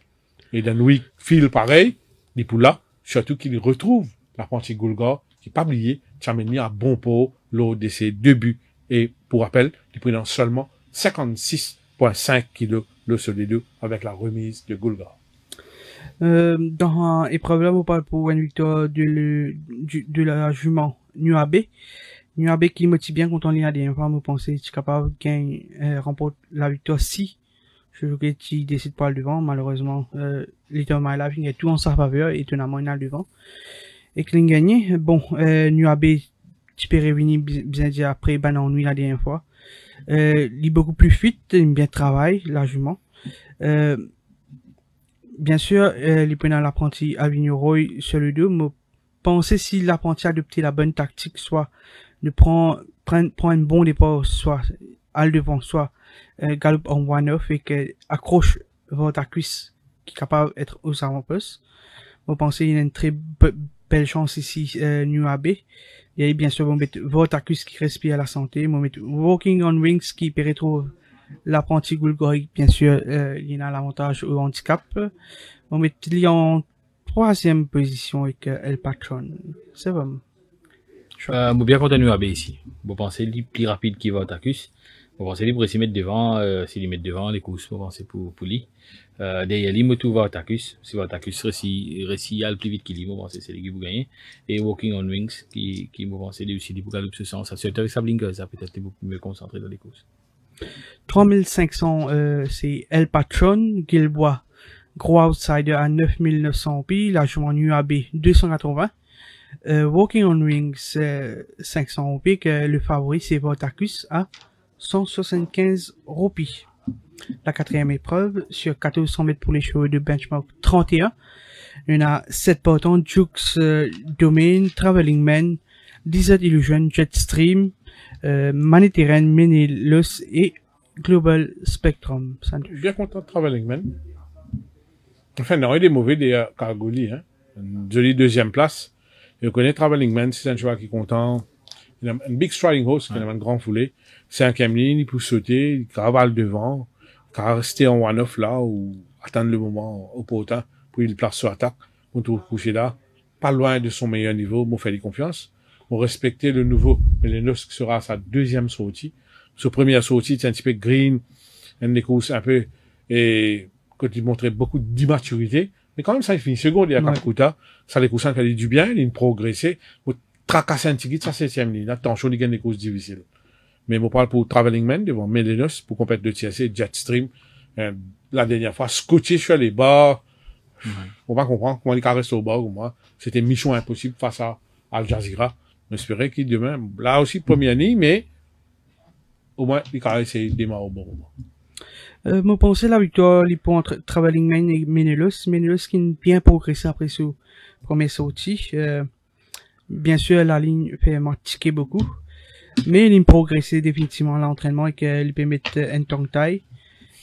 et d'un week feel pareil, les poules là, surtout qu'il retrouve l'apprenti Goulgar, qui n'est pas oublié, qui a mené à bon pot lors de ses débuts, et pour rappel, il prenait seulement 56,5 kg le seul des deux, avec la remise de Goulgar. Dans l'épreuve là, on parle pour une victoire de la jument Nuabe. Nuabe qui motive bien quand on lit la dernière fois, vous pensez que tu es capable de gagner, remporte la victoire si je veux que tu décides pas le devant. Malheureusement, Little My Life, il y a tout en sa faveur, et étonnamment, il a le devant. Et que l'on gagne, bon, Nuabe, tu peux revenir bien dire après, ben ennui la dernière fois. Il est beaucoup plus fit, il bien travail, la jument. Bien sûr, les prenant l'apprenti Avignon Roy sur le dos, me penser si l'apprenti a adopté la bonne tactique, soit de prendre un bon départ, soit à le devant, soit galop en one-off et que accroche Vortacus qui est capable d'être aux avant-postes. Vous pensez qu'il y a une très belle chance ici, Nuabe. Il y a bien sûr, on met Vortacus qui respire à la santé, on met Walking on Wings qui peut retrouver l'apprenti Goulgoric, bien sûr, il y a l'avantage au handicap. On met lui en troisième position avec El Patron. C'est bon. Vous bien continuer à ici. Vous pensez lui plus rapide qu'il Vortacus. Vous pensez lui pour s'y mettre devant, s'il y met devant les courses, vous pensez pour lui. Derrière lui, moi tout Vortacus. Si Vortacus réussit à le plus vite qu'il vous pensez c'est lui qui vous gagnez. Et Walking on Wings qui vous pensez lui aussi pour galoper ce sens. Ça c'est avec sa blinker, ça peut-être beaucoup mieux concentré dans les courses. 3500, c'est El Patron, Gilboa, gros outsider à 9900 pi, la jument Nuabe 280, Walking on Wings 500 pi, que le favori c'est Vortacus à 175 roupies. La quatrième épreuve, sur 1400 mètres pour les chevaux de benchmark 31, il y en a 7 partants, Jukes Domain, Traveling Man, Desert Illusion, Jetstream, Maniterrain, Menelos et Global Spectrum. Bien content de Traveling Man. Enfin, non, il est mauvais des Cargoli, hein. Une jolie deuxième place. Je connais Traveling Man, c'est un cheval qui est content. Il a un big striding horse, qui a une grande foulée. Cinquième ligne, il peut sauter, il cavale devant, il va rester en one-off là, ou attendre le moment opportun, pour il place sur attaque, pour tout coucher là, pas loin de son meilleur niveau, pour faire confiance, pour respecter le nouveau Melenos qui sera sa deuxième sortie. Sa première sortie, c'est un petit peu green, une course un peu, et quand il montrait beaucoup d'immaturité, mais quand même ça il finit seconde, il y a Kakuta, ça les coussins qui a dit du bien, il a progressé, pour tracasser un petit sa septième ligne, attention, il gagne des courses difficiles. Mais on parle pour Traveling Man devant Melenos, pour compétition de TSC, Jetstream, la dernière fois, scotché sur les bords, on va comprendre comment il caresse au bord, ou moi, c'était mission impossible face à Al Jazeera. J'espérais qu'il demain, là aussi, première ligne, mais, au moins, il caresse et démarre au bon moment. Moi, pensais la victoire, entre Traveling Man et Menelos. Menelos qui a bien progressé après ce premier sortie. Bien sûr, la ligne fait m'attiquer beaucoup. Mais il a progressé définitivement à l'entraînement et qu'il peut mettre un temps taille.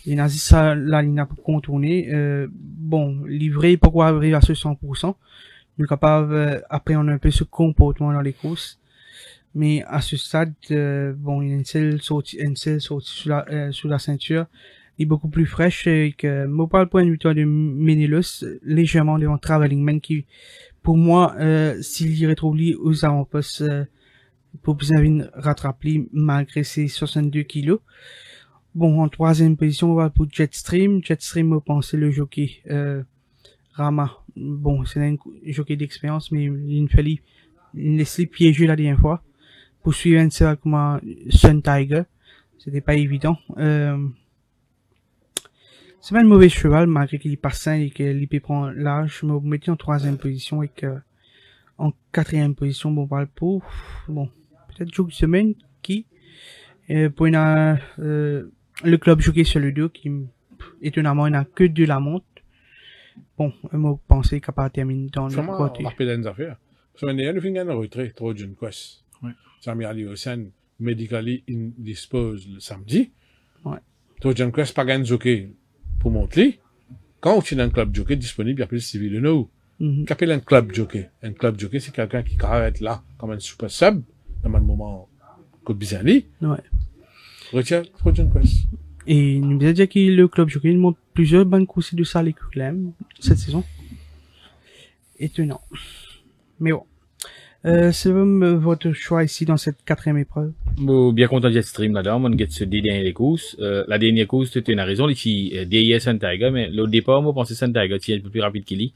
Il a dit ça, la ligne a contourné. Bon, livré, pourquoi arriver à ce 100%? Il est capable, après, on a un peu ce comportement dans les courses. Mais à ce stade, bon, il y a une seule sortie sous la ceinture. Il est beaucoup plus fraîche que, moi, par le point de victoire de Menelos, légèrement devant Traveling Man qui, pour moi, s'il y retrouve lui aux avant-postes, pour bien rattraper malgré ses 62 kilos. Bon, en troisième position, on va pour Jetstream. Jetstream, on pense le jockey, Rama. Bon, c'est un jockey d'expérience, mais il fallait laisser piéger la dernière fois. Pour suivre un cheval comme Sun Tiger. C'était pas évident. C'est pas un mauvais cheval, malgré qu'il est pas sain et qu'il peut prendre l'âge. Je me mettais en troisième position et que, en quatrième position, bon, parle pour, bon, peut-être Joke Semaine qui, pour le club jockey sur le dos qui, étonnamment, il n'a que de la montre. Bon, moi, pensez capable de terminer dans le côté. On rappelle des affaires. Parce qu'on est à fin de retrait, Trojan Quest. Ouais. Samir Ali Hossein, medically indisposed le samedi. Ouais. Trojan Quest, pas gagne jockey pour montrer. Quand tu as un club jockey disponible, il y a plus de civil de nous. Qu'appelle un club jockey? Un club jockey, c'est quelqu'un qui va être là, comme un super sub, dans un moment, comme Bizarre. Ouais. Retiens Trojan Quest. Et il nous a dit que le club jockey, il montre plusieurs bonnes courses de ça, les Culem, cette saison. Étonnant. Mais bon. C'est votre choix ici dans cette quatrième épreuve. Bon, bien content de Jetstream là-dedans. On get ce dernier course. La dernière course, c'était une raison, ici, DIS Sun Tiger, mais l'autre départ, moi, pensais Sun Tiger, c'est un peu plus rapide qu'il est.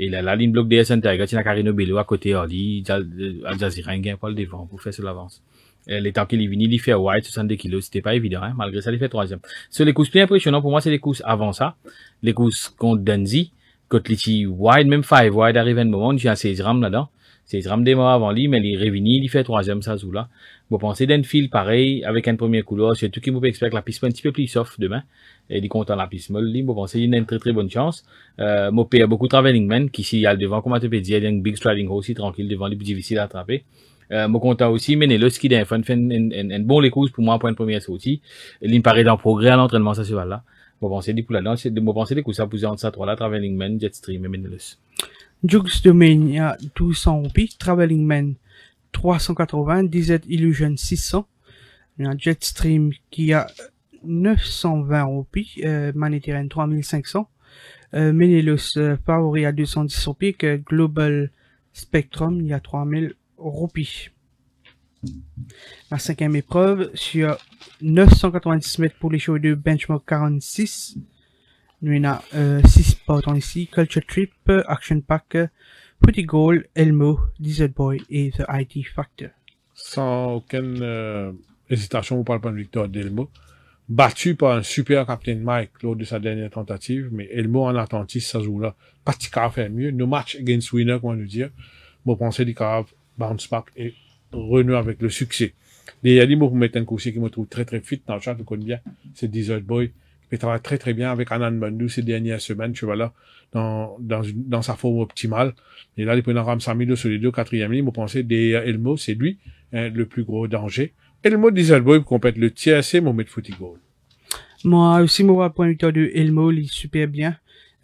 Et la ligne bloc DIS Sun Tiger, c'est la Carino Bello à côté, Orly, Al Jazeera, il gagne pas le devant pour faire sur l'avance. Les temps qu'il est venu, il fait wide, 62 kilos, c'était pas évident, hein. Malgré ça, il fait troisième. Sur les courses plus impressionnants, pour moi, c'est les courses avant ça. Les courses contre Dunzy, contre les wide, même 5 wide, arrive un moment, j'ai un 16 rames là-dedans. C'est Ram démarre avant lui, mais il est réuni, il fait troisième, ça, là. Bon, pensez d'un fil pareil, avec un premier couleur, c'est tout qui vous peut expliquer la piste un petit peu plus soft demain. Et il est content la piste molle, bon, pensez, il a une très très bonne chance. Mon père a beaucoup de Traveling Man, qui s'il y a le devant, comme tu peux dire, il y a un big striding horse, aussi tranquille devant, il est plus difficile à attraper. Mon content aussi, mais le ski d'un fun, fait un bon les courses pour moi, pour une première sortie. Il me paraît dans progrès à l'entraînement, ça, ce là. Bon, pensez, des poules là-dedans, bon, pensez, des coups, ça, pousser entre ça, trois là, Traveling Man, Jetstream et Menelus. Jukes Domain, il y a 1200 roupies. Traveling Man, 380. DZ Illusion, 600. Il y a Jetstream qui a 920 roupies. Manéterrain, 3500. Menelus, favori à 210 roupies. Que Global Spectrum, il y a 3000 roupies. La cinquième épreuve, sur 990 mètres pour les chevaux de benchmark 46. Nous, il y a 6 partants ici. Culture Trip, Action Pack, Pretty Goal, Elmo, Desert Boy et The IT Factor. Sans aucune hésitation, on parle pas de victoire d'Elmo. Battu par un super Captain Mike lors de sa dernière tentative, mais Elmo en attentif, ça joue là. Pas de cas faire mieux. No match against winner, comment nous dire. Bon, pensez du cas bounce back et renouer avec le succès. Et il y a des mots pour mettre un coursier qui me trouve très très fit dans le chat, je connais bien. C'est Desert Boy. Il travaille très très bien avec Anand Bandou ces dernières semaines, tu vois là, dans sa forme optimale. Et là, il prend Ram Samido sur les deux, quatrième ligne, vous pensez, derrière Elmo, c'est lui, hein, le plus gros danger. Elmo Desert Boy complète le TSC, mon mettre Footy Goal. Moi aussi, moi, pour une victoire de Elmo, il est super bien.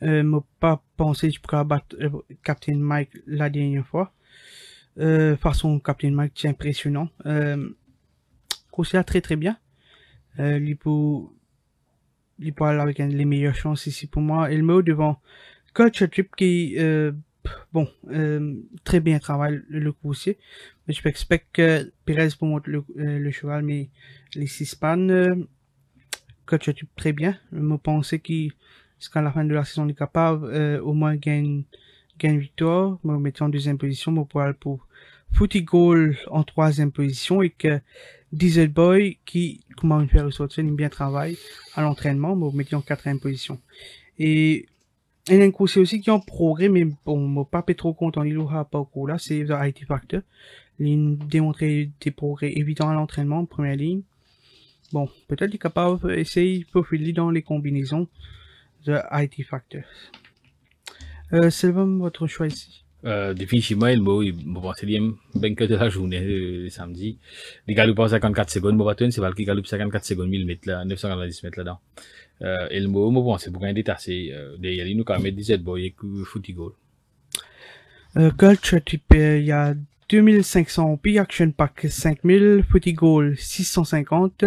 Moi, pas pensé que je pourrais battre Captain Mike la dernière fois. Façon, Captain Mike, c'est impressionnant. Course très très bien. Il peut aller avec les meilleures chances ici pour moi. Elmo devant Culture Trip qui, très bien travaille le coursier. Mais je expecte que Perez pour monter le cheval, mais les 6 pannes, Culture Trip très bien. Je pensais qu'à la fin de la saison, il est capable, au moins gagner victoire. Me mettre en deuxième position, pour Footy Goal en troisième position et que Diesel Boy qui comment faire ressortir il bien travaille à l'entraînement me mettre en quatrième position et il y a un coursier aussi qui est en progrès mais bon moi pas trop content il aura pas au là c'est The IT Factor il démontrer des progrès évidents à l'entraînement en première ligne bon peut-être il est capable d'essayer de profiler dans les combinaisons The IT Factor c'est votre choix ici. Définitivement, Elmo, bon, c'est le banquet de la journée, le samedi. Il galope en 54 secondes, bon, c'est pas qui galope 54 secondes, 1000 mètres là, 990 mètres là-dedans. Elmo, bon, c'est pour gagner détaché, derrière, il nous quand même 17 boys et Footy Goal. Culture Trip, il y a 2500 roupies, Action Pack 5000, Footy Goal 650,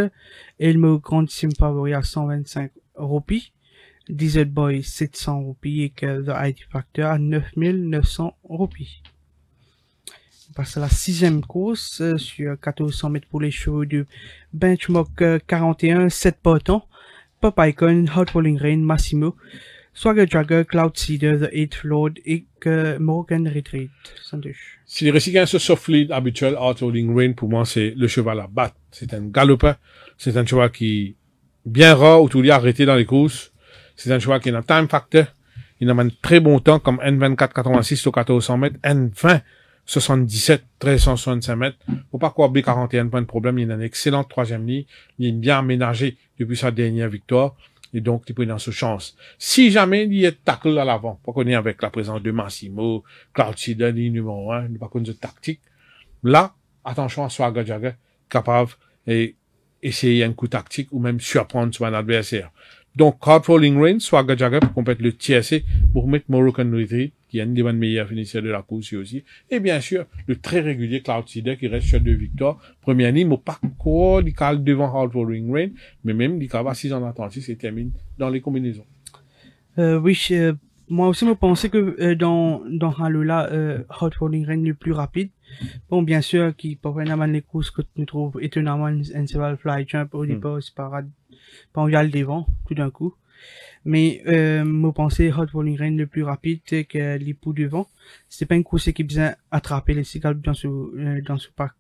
Elmo grandissime favori à 125 roupies. Diesel Boy 700 roupies et que The IT Factor à 9900 roupies. On passe à la 6e course sur 1400 mètres pour les chevaux de Benchmark 41, 7 partants, Pop Icon, Hot Falling Rain, Massimo, Swagger Jagger, Cloud Seeder, The 8th Lord et que Morgan Retreat. Si les récits gagnent ce soft lead habituel, Hot Falling Rain, pour moi, c'est le cheval à battre. C'est un galopin. C'est un cheval qui bien rare, où tout est arrêté dans les courses. C'est un cheval qui a un time factor. Il a un très bon temps, comme N24-86 au 1400 mètres, N20-77, 1365 mètres. Faut pas croire B41, pas de problème. Il a une excellente troisième ligne. Il est bien aménagé depuis sa dernière victoire. Et donc, il peut dans ce chance. Si jamais il y a tackle à l'avant, pas qu'on est avec la présence de Massimo, Cloud Seeder, ligne numéro 1, pas qu'on de tactique. Là, attention à Swagger Jagger, capable et essayer un coup tactique ou même surprendre sur un adversaire. Donc, Hot Falling Rain, Swagger Jagger pour compléter le TSC, pour mettre Moroccan Retreat, qui est une des meilleures finisseurs de la course aussi. Et bien sûr, le très régulier Cloud Seeder qui reste sur 2 victoires. Première ligne, mais pas quoi, il cale devant Hot Falling Rain, mais même, il cale à 6 en attente, et termine dans les combinaisons. Oui, moi aussi, je pensais que dans Halo-là, Hot Falling Rain le plus rapide. Bon, bien sûr, qui peut vraiment les courses que tu trouves étonnamment un cheval fly jump au départ, c'est pas on y a le devant, tout d'un coup. Mais, moi, pensais Hot Falling Rain le plus rapide que les poux devant. C'est pas une course qui besoin attraper les cigales dans ce parc.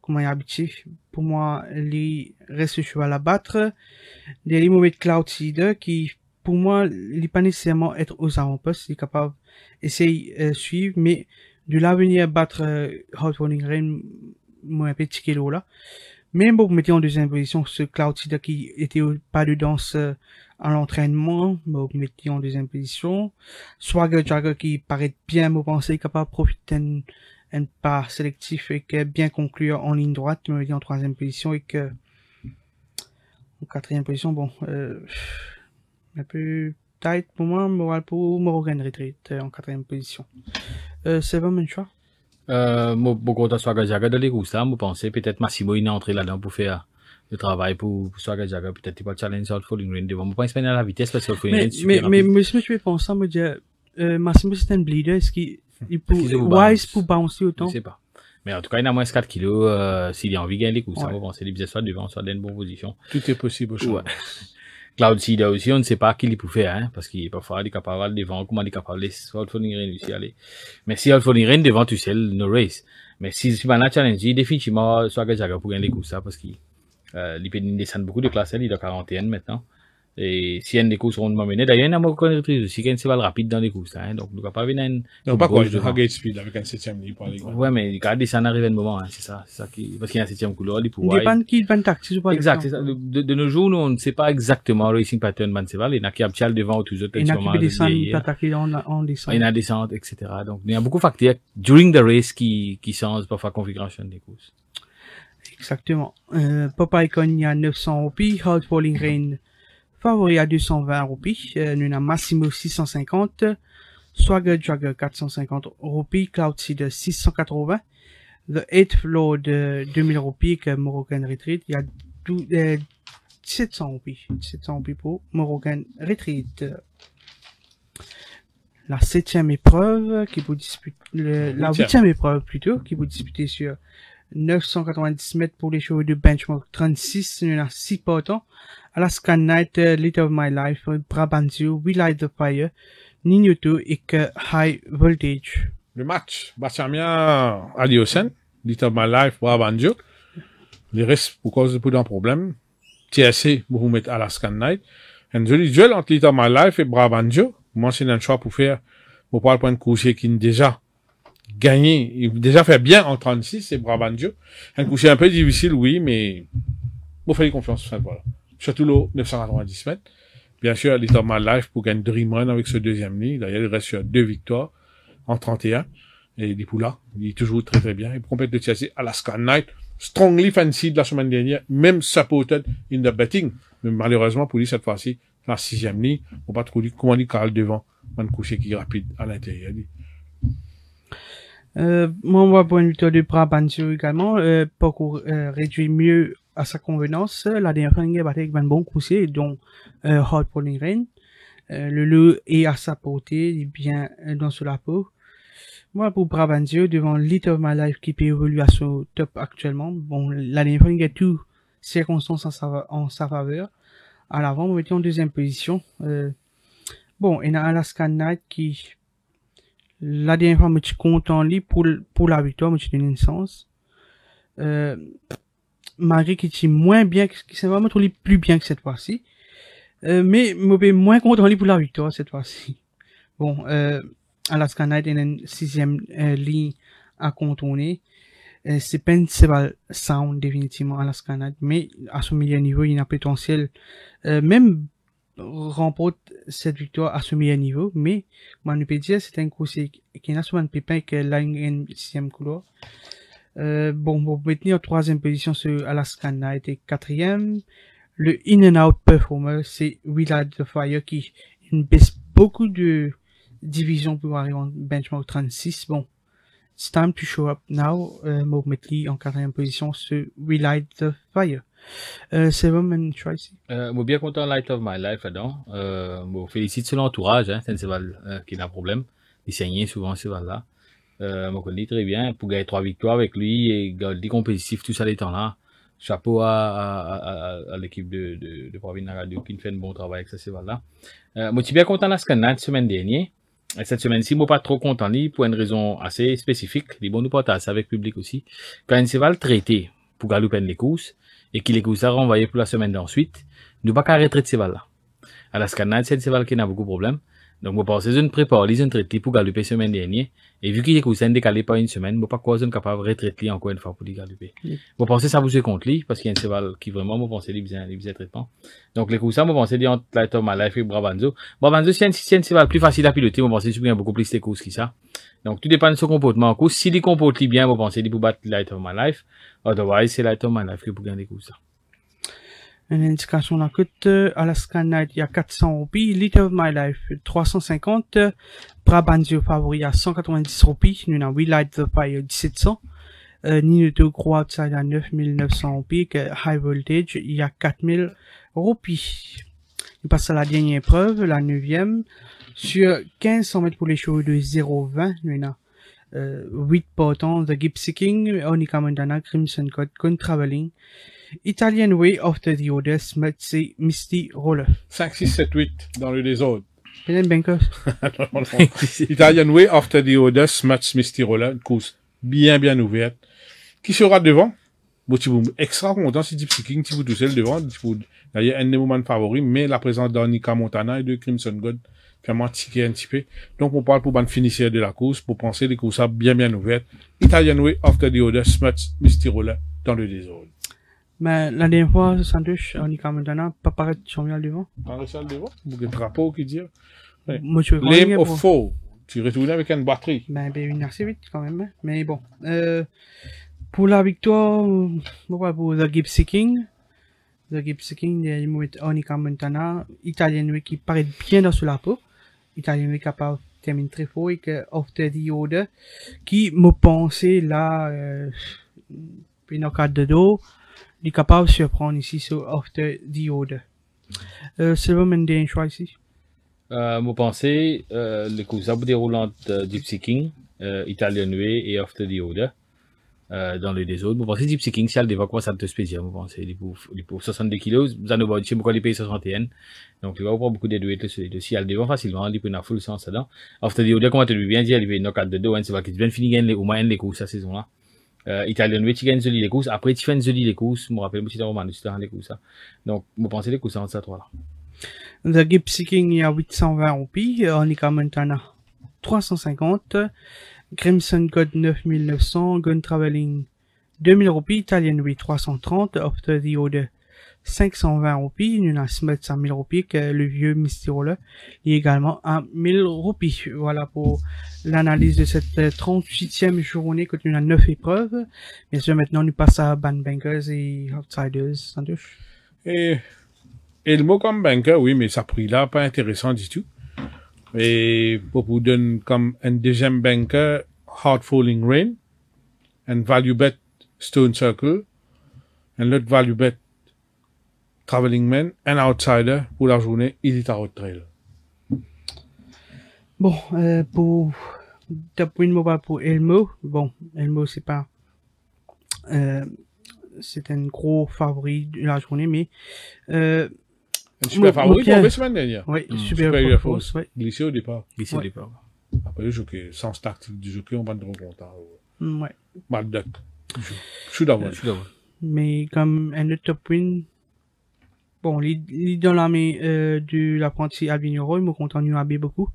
Comment il est habitué. Pour moi, les restes cheval à battre. Les mauvais Cloud Seeder qui, pour moi, il n'est pas nécessairement être aux avant-postes. Il est capable d'essayer suivre, mais de là venir battre Hot Falling Rain, moi un petit kilo là. Même pour mettre en deuxième position ce Cloud Seeder qui était pas de danse à l'entraînement, vous mettez en deuxième position. Swagger Jagger qui paraît bien, vous pensez capable de profiter d'un pas sélectif et que bien conclure en ligne droite, vous mettez en troisième position et que en quatrième position, bon, un peu tight pour moi, moral pour Morgan Retreat en quatrième position. C'est vraiment un choix. Beaucoup de Swagger Jagger dans les courses là, vous pensez peut-être Massimo il est entré là-dedans pour faire le travail pour Swagger Jagger, peut-être il va challenger Hot Falling Rain devant. Vous pensez pas à la vitesse parce que Hot Falling Rain super rapide. Mais si je pense ça, me dire, Massimo c'est un bleeder, est-ce qu'il peut, wise pour bouncer autant? Je sais pas. Mais en tout cas, il a moins 4 kilos, s'il a envie de gagner les courses, ça, vous pensez, il soit devant, soit dans une bonne position. Tout est possible au choix. Ouais. Cloud Seeder aussi, on ne sait pas qui il peut faire, hein, parce qu'il est parfois, il est capable de devant, comment il est capable de laisser Hot Falling Rain aussi aller. Mais si Hot Falling Rain devant, tu sais, no race. Mais si c'est pas un challenge, définitivement, Swagger Jagger pour gagner les courses, ça, parce qu'il, peut descendre beaucoup de classes, il est à 41 maintenant. Et si il y a des courses rondement menées, d'ailleurs, il y a beaucoup de reprise aussi, il y a une cheval rapide dans les courses, hein, donc, nous pas venir non, pas quoi, de gate speed avec un 7ème ligne par exemple. Ouais, mais, quand descendre arrive un moment, hein, c'est ça qui, parce qu'il y a un 7ème couleur, il pourrait. Dépend qui van tactique ou pas. Exact, c'est ça. De nos jours, nous, on ne sait pas exactement le racing pattern man cheval, il y en a qui a le devant ou tout autres. Il y en a qui peut descendre, attaquer en descente. Il y en a descente, etc. Donc, il y a beaucoup de facteurs, during the race, qui changent parfois la configuration des courses. Exactement. Pop Icon, il y a 900 roupies, Hot Falling Rain, favori à 220 roupies, nous avons Massimo 650, Swagger Jagger 450 roupies, Cloud Seeder 680, The 8th Floor de 2000 roupies que Moroccan Retreat, il y a 700 roupies pour Moroccan Retreat. La 7e épreuve qui vous dispute, la 8e épreuve plutôt, qui vous disputez sur 990 mètres pour les chevaux de benchmark 36, il y en a 6 partants. Alaska Night, Light of My Life, Brabantio, We Light the Fire, Ninyoto et que High Voltage. Le match, Bassamian, Aliosen, Light of My Life, Brabantio. Les restes, pour cause de peu d'un problème. TSC, vous mettez Alaska Night. Un joli duel entre Light of My Life et Brabantio. Moi, c'est un choix pour faire, pour pas le point de coucher qui déjà gagné, il déjà fait bien en 36, c'est Brabantio. Un coucher un peu difficile, oui, mais, vous faites confiance, voilà. Surtout le 990 mètres. Bien sûr, Light of My Life pour gagner Dream Run avec ce deuxième ligne. D'ailleurs, il reste sur 2 victoires en 31. Et Lipula, il est toujours très très bien. Il complète le TSC Alaska Night. Strongly fancy de la semaine dernière, même supported in the betting. Mais malheureusement, pour lui, cette fois-ci, la 6e ligne, on pas trop dire comment il cale devant un coucher qui est rapide à l'intérieur. Moi, on voit pour une victoire de Brabantio également, pour réduire mieux à sa convenance. La dernière fois, il a battu avec un bon coucher, dont Hot Polling Rain. Le lot est à sa portée, il est bien dans sous la peau. Moi, pour Brabantio, devant Light of My Life qui peut évoluer à son top actuellement. Bon, la dernière fois, il y a tout circonstances en sa faveur. À l'avant, on était en deuxième position. Bon, il y a Alaska Night qui, la dernière fois, je suis content lui pour la victoire, je suis donné une chance. Malgré qu'il est moins bien, c'est vraiment trouvé plus bien que cette fois-ci. Mais, je suis moins content lui pour la victoire cette fois-ci. Bon, Alaska Night est une 6e ligne à contourner. C'est Pensaval Sound, définitivement, Alaska Night, mais à son meilleur niveau, il a un potentiel, même remporte cette victoire à ce meilleur niveau, mais, moi, je peux dire, c'est un course qui a souvent un pépin que la ligne 6e couloir. Bon, pour maintenir en 3e position sur Alaska Night et 4e, le In and Out Performer, c'est We Light the Fire qui baisse beaucoup de divisions pour arriver en benchmark 36. Bon, it's time to show up now. Mohamed en 4e position sur We Light the Fire. C'est vraiment une choix ici. Moi, bien content Light of My Life là-dedans. Bon, félicite sur l'entourage, hein. C'est un cheval qui a un problème. Il saignait souvent ce cheval-là. Moi, je dis très bien. Pour gagner 3 victoires avec lui et garder compétitif tout ça les temps-là. Chapeau à l'équipe de Pravin Radio qui fait un bon travail avec ce cheval-là. Moi, je suis bien content la semaine dernière. Cette semaine-ci, moi, pas trop content, pour une raison assez spécifique. Les bons nous partager avec le public aussi. Quand un cheval traité pour galoper les courses, et qu'il les courses à renvoyer pour la semaine d'ensuite, nous pas qu'à retraiter de cheval-là. À la scanade, c'est le cheval qui n'a beaucoup de problèmes. Donc, moi, pense, une prépare, les traité pour galoper semaine dernière, et vu qu'il est course décalé par une semaine, moi, pas quoi, une capable de retraiter encore une fois pour les galoper. Moi, pensez ça vous se contre lui, parce qu'il y a un cheval qui vraiment, moi, pensez, les besoins traitements. Donc, les courses, moi, pensez, entre Light of My Life et Brabantio. Brabantio, c'est un cheval plus facile à piloter, moi, pensez, bien beaucoup plus les courses qui ça. Donc, tout dépend de son comportement en course. S'il comporte bien, vous pensez, pour battre Light of My Life. Otherwise, c'est Light of My Life qui pour gagner des courses. Une indication la cote, Alaska Night, il y a 400 roupies. Light of My Life, 350. Brabantio favori à 190 roupies. Nous avons We Light the Fire, 1700. Ninyoto Gros Outside à 9900 roupies. High Voltage, il y a 4000 roupies. On passe à la dernière épreuve, la 9e. Sur 1500 mètres pour les chevaux de 0,20, nous avons 8 partants, The Gypsy King, Onika Montana, Crimson Code, Con Traveling, Italian Way, After the Order, Smutsy, Misty Roller. 5, 6, 7, 8 dans le désordre. Peut-être Bankers. Italian Way, After the Order, Smuts, Misty Roller, une course bien ouverte. Qui sera devant? Bon, tu vous extra content si Gypsy King, tu vous tout seul devant. D'ailleurs, un de mes moments favoris, mais la présence d'Onika Montana et de Crimson God vraiment tiqué un petit peu. Donc, on parle pour ban finisseur de la course, pour penser des courses bien ouvertes. Italian Way, After the Order, Smuts, Misty Roller, dans le désordre. Mais la dernière fois, Santos, Onika Montana, pas paraître champion devant. Dans le salle devant? Vous avez drapeau qui dit? Ouais. Moi, je veux Lame of four. Tu retournes avec une batterie. Ben, une assez vite, quand même. Mais bon. Pour la victoire, pour The Gypsy King, The Gipsy il m'a Onica Montana, italien qui paraît bien dans ce peau. Italien capable de terminer très fort et que After the Order, qui me pensait là, puis dans le cadre de dos, il est capable de surprendre ici sur After the Order. C'est vraiment un choix ici. Moi pensais, les courses à bout déroulantes Gypsy King, Italian Way et After the Order. Dans le des autres. Moi pensais Gypsy King, si elle devait commencer à te spécial, moi pensais, il pour 62 kilos, vous en avez dit, pourquoi il paye 61. Donc, il va avoir beaucoup de douettes, si elle devait facilement, il peut en full sens là. After the Order, comment tu lui bien dire, il peut knock out de dos, c'est pas qu'il vient finir au moins les courses, cette saison-là. Italian Way, tu gagnes les courses, après tu fais les courses, je me rappelle, moi, tu roman, tu les courses, ça. Donc, moi pensais les courses, ça, trois là. The Gypsy King, il y a 820 roupies, Onica Montana, 350, Crimson God 9900, Gun Traveling 2000 roupies, Italian Way 330, After the Order 520 roupies, Nuna Smith 5000 roupies, que le vieux Mysterio là, il est également à 1000 roupies. Voilà pour l'analyse de cette 38e journée quand on a 9 épreuves. Bien sûr, maintenant, nous passons à Ban Bankers et Outsiders, Santosh. Et le mot comme banker, oui, mais ça prix là, pas intéressant du tout. Et pour vous donner comme un deuxième banker, Hard Falling Rain, un value bet Stone Circle, un l'autre value bet Traveling Man, un outsider pour la journée, Elite Road Trail. Bon, pour top win mobile pour Elmo, bon, Elmo c'est pas, c'est un gros favori de la journée, mais un super favori pour la semaine dernière. Oui, super force. Oui. Glissé au départ. Glissé au départ. Après le jockey, sans tactique du jockey, on va être content. Ouais. Mal duck. Je suis d'avant. Mais comme un autre top win, bon, il dans la main de l'apprenti Alvin Roy, il me continue à beaucoup.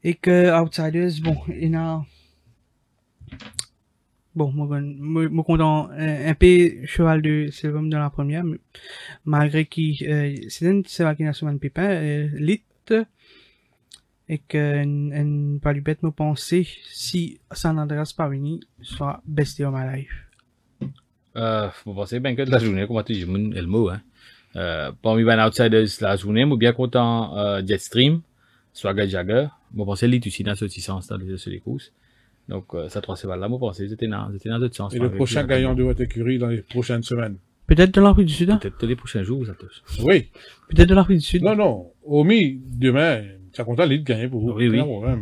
Et que Outsiders, bon, il y a bon, moi content un peu cheval de Silverm dans la première, mais malgré qu'il c'est un cheval qui n'a souvent pépin, lit et que une value bête me penser si San Andreas Parini soit best of my life. Vous pensez bien que de la journée, comment tu dis, Elmo, hein. Parmi les Outsiders la journée, moi bien content Jetstream, Swagger Jagger, moi pensais lit aussi dans ce sens dans les courses. Donc, ça trois chevals là, moi pensais, c'était dans l'autre sens. Et le prochain gagnant de votre écurie dans les prochaines semaines? Peut-être dans l'Afrique du Sud, hein? Peut-être les prochains jours, ça touche. Oui. Peut-être dans l'Afrique du Sud. Non. Omi, demain, ça compte de gagner pour vous. Oui.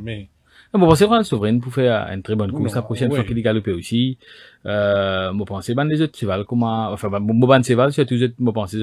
Mais... Moi, pensais vraiment Souveraine pour faire une très bonne course la prochaine fois qu'il est galopé aussi. Moi, pensais, les autres chevals, mon cheval, surtout, moi, pensais,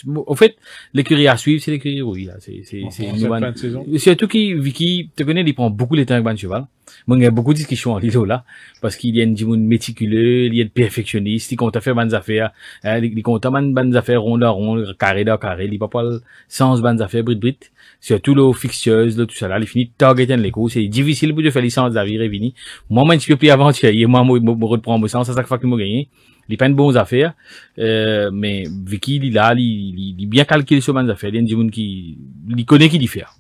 au fait, l'écurie à suivre, c'est l'écurie, oui, là, c'est une bonne saison. Surtout Vicky, tu connais, il prend beaucoup les temps avec ban cheval. Moi, il y a beaucoup de discussions en Lilo, là, parce qu'il y a une méticuleux, il y a de perfectionniste, il compte à faire bonnes affaires, il compte à bonnes affaires ronde à ronde, carré à carré, il pas le sens bonnes affaires brit. Surtout, les fixtures, tout ça, là, il finit targeting les courses, c'est difficile pour de faire licence d'avis, Révini. Moi, un petit peu plus aventurier, moi, me reprends mon sens à chaque fois qu'il m'a gagné. Il pas une bonne affaire, mais Vicky, il est bien calculé sur bonnes affaires, il y a des gens qui, il connaît qui diffère.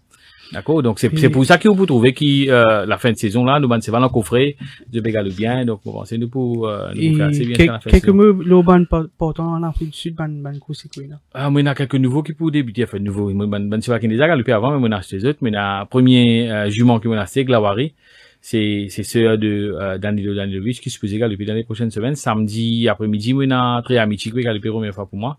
D'accord? Donc, c'est pour ça qu'on peut trouver la fin de saison là, nous, c'est vraiment coffret, je vais gagner bien, donc, on va nous pour, nous faire assez bien sur la fin de saison. Quelques mots, l'urban portant en Afrique du Sud, ban course, c'est quoi, là? Ah, moi, il y a quelques nouveaux qui pour débuter, enfin, nouveaux, ban c'est pas qu'il les a galopé avant, mais moi, on a acheté les autres, mais la premier, jument qui m'a acheté, Glawari, c'est ceux de, Danilovich qui se posait galoper dans les prochaines semaines. Samedi après-midi, moi, on a très amici qui galopé la première fois pour moi.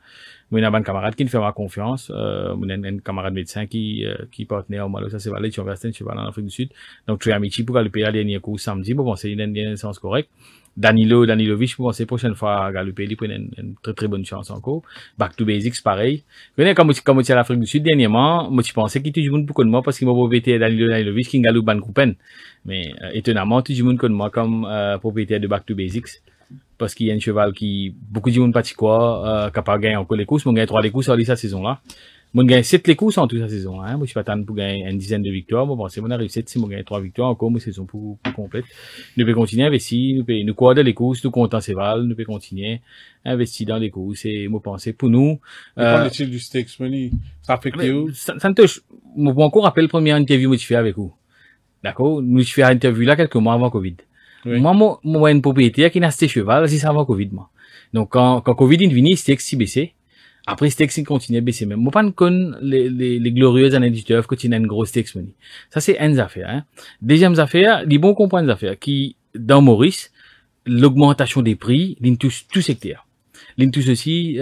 Moi, on a un camarade qui me fait ma confiance, on a un camarade médecin qui partenaire au Malo, ça c'est valé, qui ont resté un cheval en Afrique du Sud. Donc, très amici pour galoper la dernière course samedi, bon, c'est un sens correct. Danilovich, pour penser prochaine fois galoper, il prend une très très bonne chance encore. Back to Basics, pareil. Vous voyez, comme tu es à l'Afrique du Sud, dernièrement, moi, tu pensais qu'il était du monde beaucoup de moi parce qu'il m'a propriétaire Danilovich qui galope ban coupen. Mais, étonnamment, tout du monde comme moi, comme, propriétaire de Back to Basics. Parce qu'il y a un cheval qui, beaucoup de monde pas quoi, capable de gagner encore les courses. Moi, gagne 3 les courses en cette saison-là. Moi, gagne 7 les courses en toute la saison, hein. Moi, je suis pas tant pour gagner une dizaine de victoires. Moi, bon, c'est mon arrive 7, si moi gagne 3 victoires encore, moi, saison pour complète. Nous pouvons continuer à investir, nous coordonner les courses, nous comptons cheval, nous pouvons continuer à investir dans les courses et, moi, penser pour nous, qu'en est-il du stakes money? Ça affecte où? Ça me touche. Moi, encore rappelle la première interview que je fais avec vous. D'accord? Nous, je fais une interview là quelques mois avant Covid. Oui. Moi, une propriétaire qui n'a acheté cheval, c'est avant Covid, moi. Donc, quand Covid est venu, c'était si baissé. Après, Steaks, il continue à baisser même. Moi, pas de les glorieuses années du turf, quand il y a une grosse Steaks money. Ça, c'est une affaire, hein. Deuxième affaire, les bons comprendre les affaires, qui, dans Maurice, l'augmentation des prix, l'in touche tout secteur. L'in touche aussi,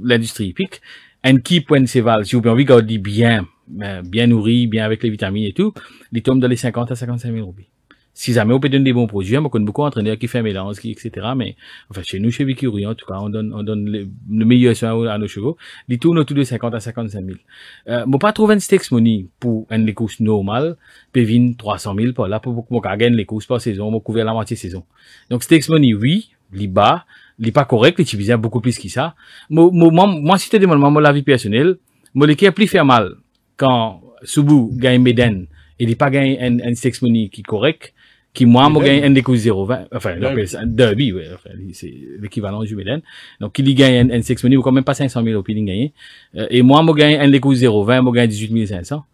l'industrie hippique. Un qui point Céval, si vous avez envie de garder bien nourri, bien avec les vitamines et tout, il tombe dans les 50 à 55 000 roupies. Si jamais on peut donner des bons produits, on connaît beaucoup d'entraîneurs qui font un mélange, etc. Mais, enfin, chez nous, chez Vicky Rouillon, en tout cas, on donne le meilleur soin à nos chevaux. Ils tournent autour de 50 à 55 000. Moi, pas trouver une Steaks money pour une courses normales, puis 300 000 par là, pour gagner les courses par saison, pour couvrir la moitié saison. Donc, Steaks money, oui, les bas, les pas correct, les types beaucoup plus que ça. Moi, si tu te demandes, moi, la vie personnelle, moi, les qui a plus fait mal quand Soubou gagne Méden, et il pas gagne un Steaks money qui est correct, qui moi gagne un découp 0,20, enfin derby, ouais, enfin c'est l'équivalent du Méden. Donc il gagne un Steaks money ou quand même pas 500 000 au pile gagné. Et moi gagne un découp 0,20, moi gagne 18 500.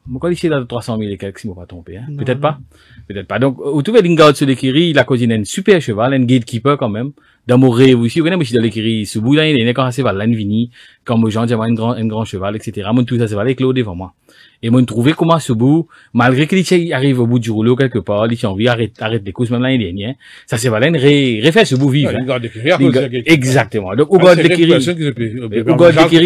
Moi quand ici là de 300 000 et quelques, si moi pas trompé, hein. Peut-être pas. Peut-être pas. Donc autour de Lingard sur l'écurie, il a causé un super cheval, un gatekeeper quand même. Dans mon rêve aussi, vous connaissez aussi dans l'écurie, ce bout là, il est quand assez va l'Anvini, quand moi j'ai un grand cheval, etc. Moi tout ça c'est valé Claude devant moi. Et moi, trouver comment ce bout, malgré qu'il arrive au bout du rouleau quelque part, il a envie, arrête les courses, même l'année dernière. Ça, c'est valène, refait ce bout vivre. Exactement. Donc, au gars de l'écurie,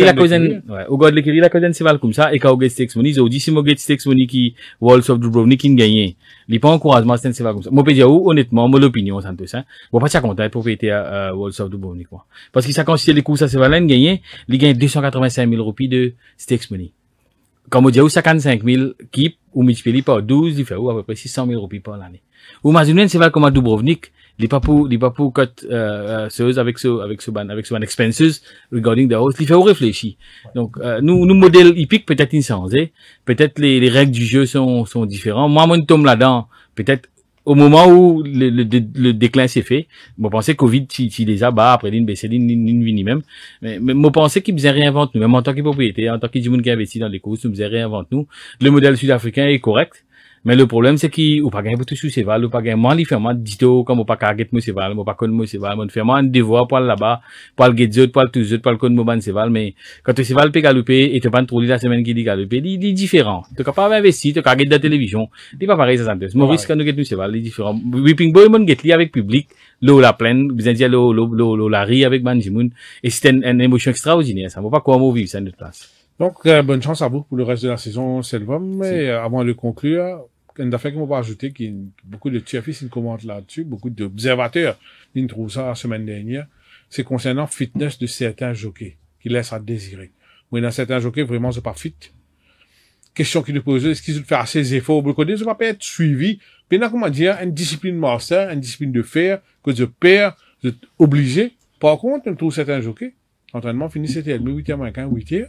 la cause c'est val comme ça, et quand au gars Steaks money, ils ont dit, si mon gars Steaks money qui, Walls of Dubrovnik, qui gagne, il pas encouragement, c'est val comme ça. Moi, peux dire, honnêtement, mon opinion, ça tout ça. Moi, pas si content pour péter à, Walls of Dubrovnik, moi. Parce qu'il s'est considéré les courses, ça c'est valène, gagné, il gagne 285 000 roupies de Steaks money. Comme on dit, 55 000 keep, ou multiplié par 12, il fait, à peu près 600 000 roupies par l'année. Ou Mazounen, c'est vrai comme à Dubrovnik, il pas pour cut, avec son expenses regarding the house, il fait réfléchir. Donc, nous, modèle hippique, peut-être insensé. Peut-être les règles du jeu sont différentes. Moi, mon tombe là-dedans, peut-être, au moment où le déclin s'est fait, moi pensais Covid, si les abats, après d'une baissée, d'une vini même. Mais moi pensais qu'ils faisaient réinventer nous, même en tant que propriétaire, en tant que du monde qui investit dans les courses, nous faisaient réinventer nous. Le modèle sud-africain est correct. Mais le problème, c'est qu'il, ou pas gagner pour tout sous Céval, ou pas gagner moins différemment, dito, comme ou pas carguer moi Céval, ou pas connaître moi Céval, moi faire moins un devoir pour aller là-bas, pour le guetter, pour le tout pour le connaître moi Céval, mais quand tu Céval peut galoper, et tu pas trop la semaine qui dit galoper, il est différent. Tu capable d'investir, tu carguer de la télévision. Il pas pareil, ça s'intéresse. Maurice, quand nous guettons Céval, il est différent. Whipping Boy, mon guette avec public, l'eau la plaine, vous avez dit l'eau la rie avec Banjimoun, et c'est une émotion extraordinaire, ça. Moi pas comment vivre ça, notre place. Donc, bonne chance à vous pour le reste de la saison, Selvom, mais avant de conclure, une affaire qu'on va ajouter, beaucoup de TFI qui commentent là-dessus, beaucoup d'observateurs qui trouvent ça la semaine dernière, c'est concernant fitness de certains jockeys, qui laissent à désirer. Mais dans certains jockeys, vraiment, c'est pas fit. Question qui nous pose, est-ce qu'ils ont fait assez d'efforts pour le côté, ça va pas être suivi. Puis là, comment dire, une discipline master, une discipline de fer, que je perds, vous êtes obligé. Par contre, on trouve certains jockeys, entraînement fini 7h30, 8h, 8h,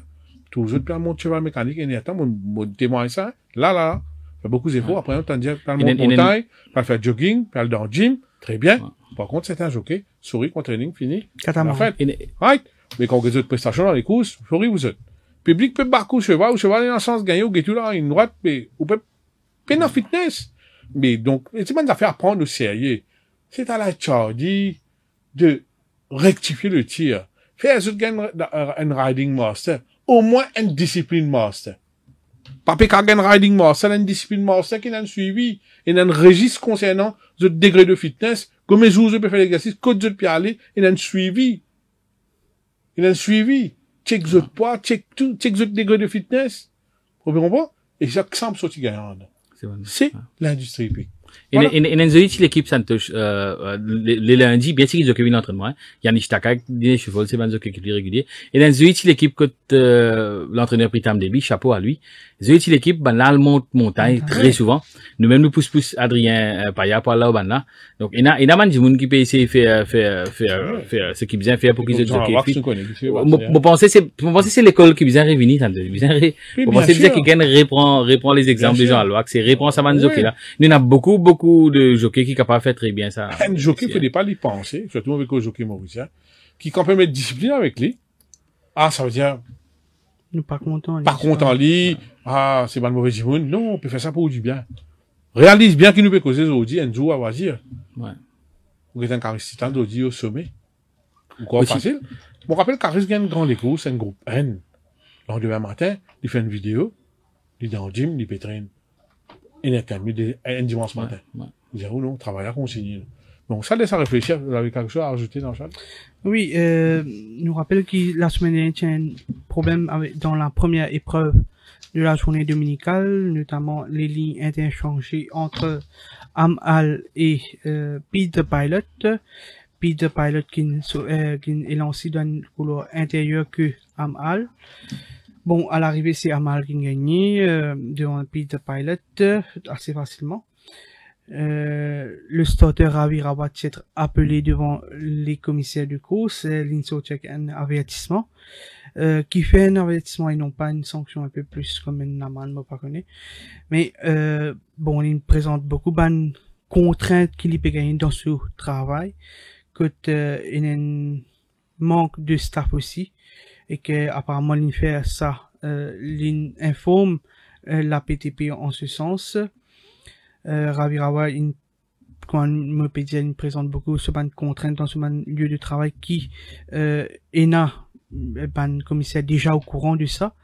tous les autres plans, mon cheval mécanique, et attends, mon témoin ça, là, beaucoup d'efforts. Après, on t'en dit, par le montagne, par faire jogging, par le dans le gym. Très bien. Par contre, c'est un jockey. Souris, quand training fini. Catamaran. Right. Mais quand vous avez d'autres prestations dans les courses, souris, vous êtes. Public peut battre cheval, ou cheval est dans le sens gagné, ou tout là, une droite, mais, ou peut, dans fitness. Mais donc, c'est pas une affaire à prendre au sérieux. C'est à la charge de rectifier le tir. Faire un riding master. Au moins une discipline master. Pas qu'un riding master, une discipline master qui n'a un suivi, et n'a un registre concernant le degré de fitness, comme les jours je peux faire l'exercice, que je peux aller, et n'a un suivi. Check le poids, check tout, check le degré de fitness. Vous comprenez? Et ça semble sortir gagnant. C'est l'industrie hippique. Et dans l'équipe Santos, les lundis, bien sûr qu'ils occupent l'entraînement, Yannick Takak, des chevaux, c'est bien qu'ils occupent régulier. Et dans l'équipe que, l'entraîneur Pritam Debi, chapeau à lui. L'équipe, là, elle monte montagne très souvent. Nous-mêmes, nous pousse Adrien, Paya, pour là, là. Donc, il y a man, du monde qui peut essayer de faire ce qu'il vient faire pour qu'ils aient Moi, pensez, c'est l'école qui vient revenir, Moi, pensez bien qu'il reprend les exemples des gens à l'Oax, et reprend sa man jockey là. Nous, on a beaucoup de jockeys qui sont capables de faire très bien ça. Un jockey, il ne faut pas y penser, surtout avec le jockey mauricien, qui quand peut mettre discipline avec lui. Ah, ça veut dire, nous pas content. Par contre, en lit, c'est pas le mauvais monde. Non, on peut faire ça pour du bien. Réalise bien qu'il nous peut causer aujourd'hui un jour à choisir. Ouais. Ou qu'il y a un charistique d'aujourd'hui au sommet. Encore Aussi. facile. Je me rappelle Caris gagne dans les cours, c'est un groupe N. Le lendemain matin, il fait une vidéo, il est dans le gym, il pétrine. Il est calme, un dimanche matin. Ouais. Il dit, oh non, travail à consigner. Donc, ça laisse à réfléchir. Vous avez quelque chose à ajouter dans le chat? Oui, nous rappelle que la semaine dernière, il y a un problème dans la première épreuve de la journée dominicale, notamment les lignes interchangées entre Amal et Peter Pilot. Peter Pilot qui est lancé dans le couloir intérieur que Amal. Bon, à l'arrivée, c'est Amal qui a gagné devant Peter Pilot assez facilement. Le starter Ravi Rawat s'est appelé devant les commissaires de course. L'INSO check un avertissement qui fait un avertissement et non pas une sanction un peu plus comme une amende, moi pas connais. Mais bon, il présente beaucoup de contraintes qu'il peut gagner dans ce travail. Que il y a un manque de staff aussi et que apparemment il fait ça, il informe la PTP en ce sens. Ravi Rawat, quand me peut dire, il présente beaucoup ce ban de contraintes dans ce lieu de travail qui ENA, ban commissaire déjà au courant de ça.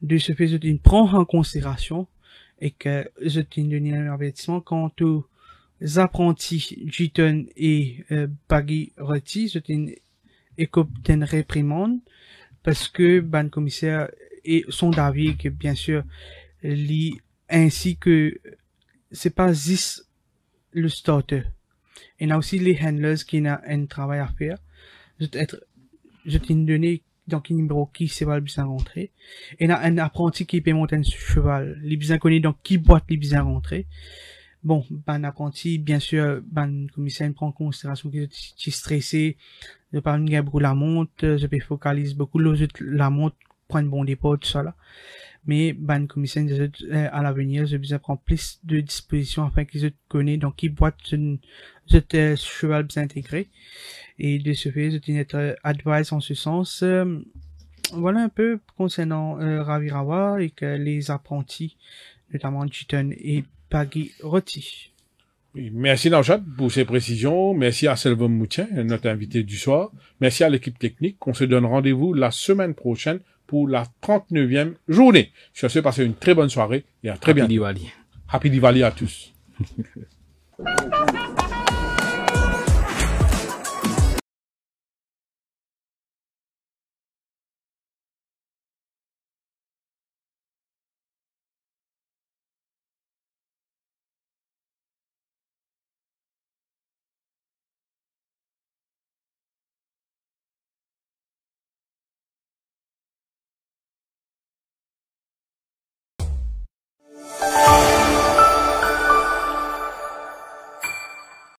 De ce fait, il prend en considération et que je t'ai donné un avertissement quant aux apprentis Giton et Baggy Roti, je t'ai écope d'une réprimande parce que ban commissaire et son d'avis que bien sûr ainsi que c'est pas juste le starter. Il y a aussi les handlers qui ont un travail à faire. Je t'ai donné donc un numéro qui c'est pas le bien rentrer. Il y a un apprenti qui peut monter un cheval. Les bien connus donc qui boite les bien rentrer. Bon, ben apprenti, bien sûr, ben commissaire prend en considération que je suis stressé. Je parle une gabre la montre, je peux focaliser beaucoup la montre, prendre bon dépôt, tout ça là. Mais ban commissaire à l'avenir, je besoin prendre plus de dispositions afin qu'ils se connaissent donc qui boite ce cheval bien intégré et de ce fait je tiens être advice en ce sens. Voilà un peu concernant Ravi Rawat et que les apprentis notamment Giton et Baggy Roti. Oui, merci dans le chat pour ces précisions. Merci à Selvom Moutien, notre invité du soir. Merci à l'équipe technique. On se donne rendez-vous la semaine prochaine pour la 39e journée. Sur ce, passez une très bonne soirée et à très bientôt. Diwali. Happy Diwali à tous.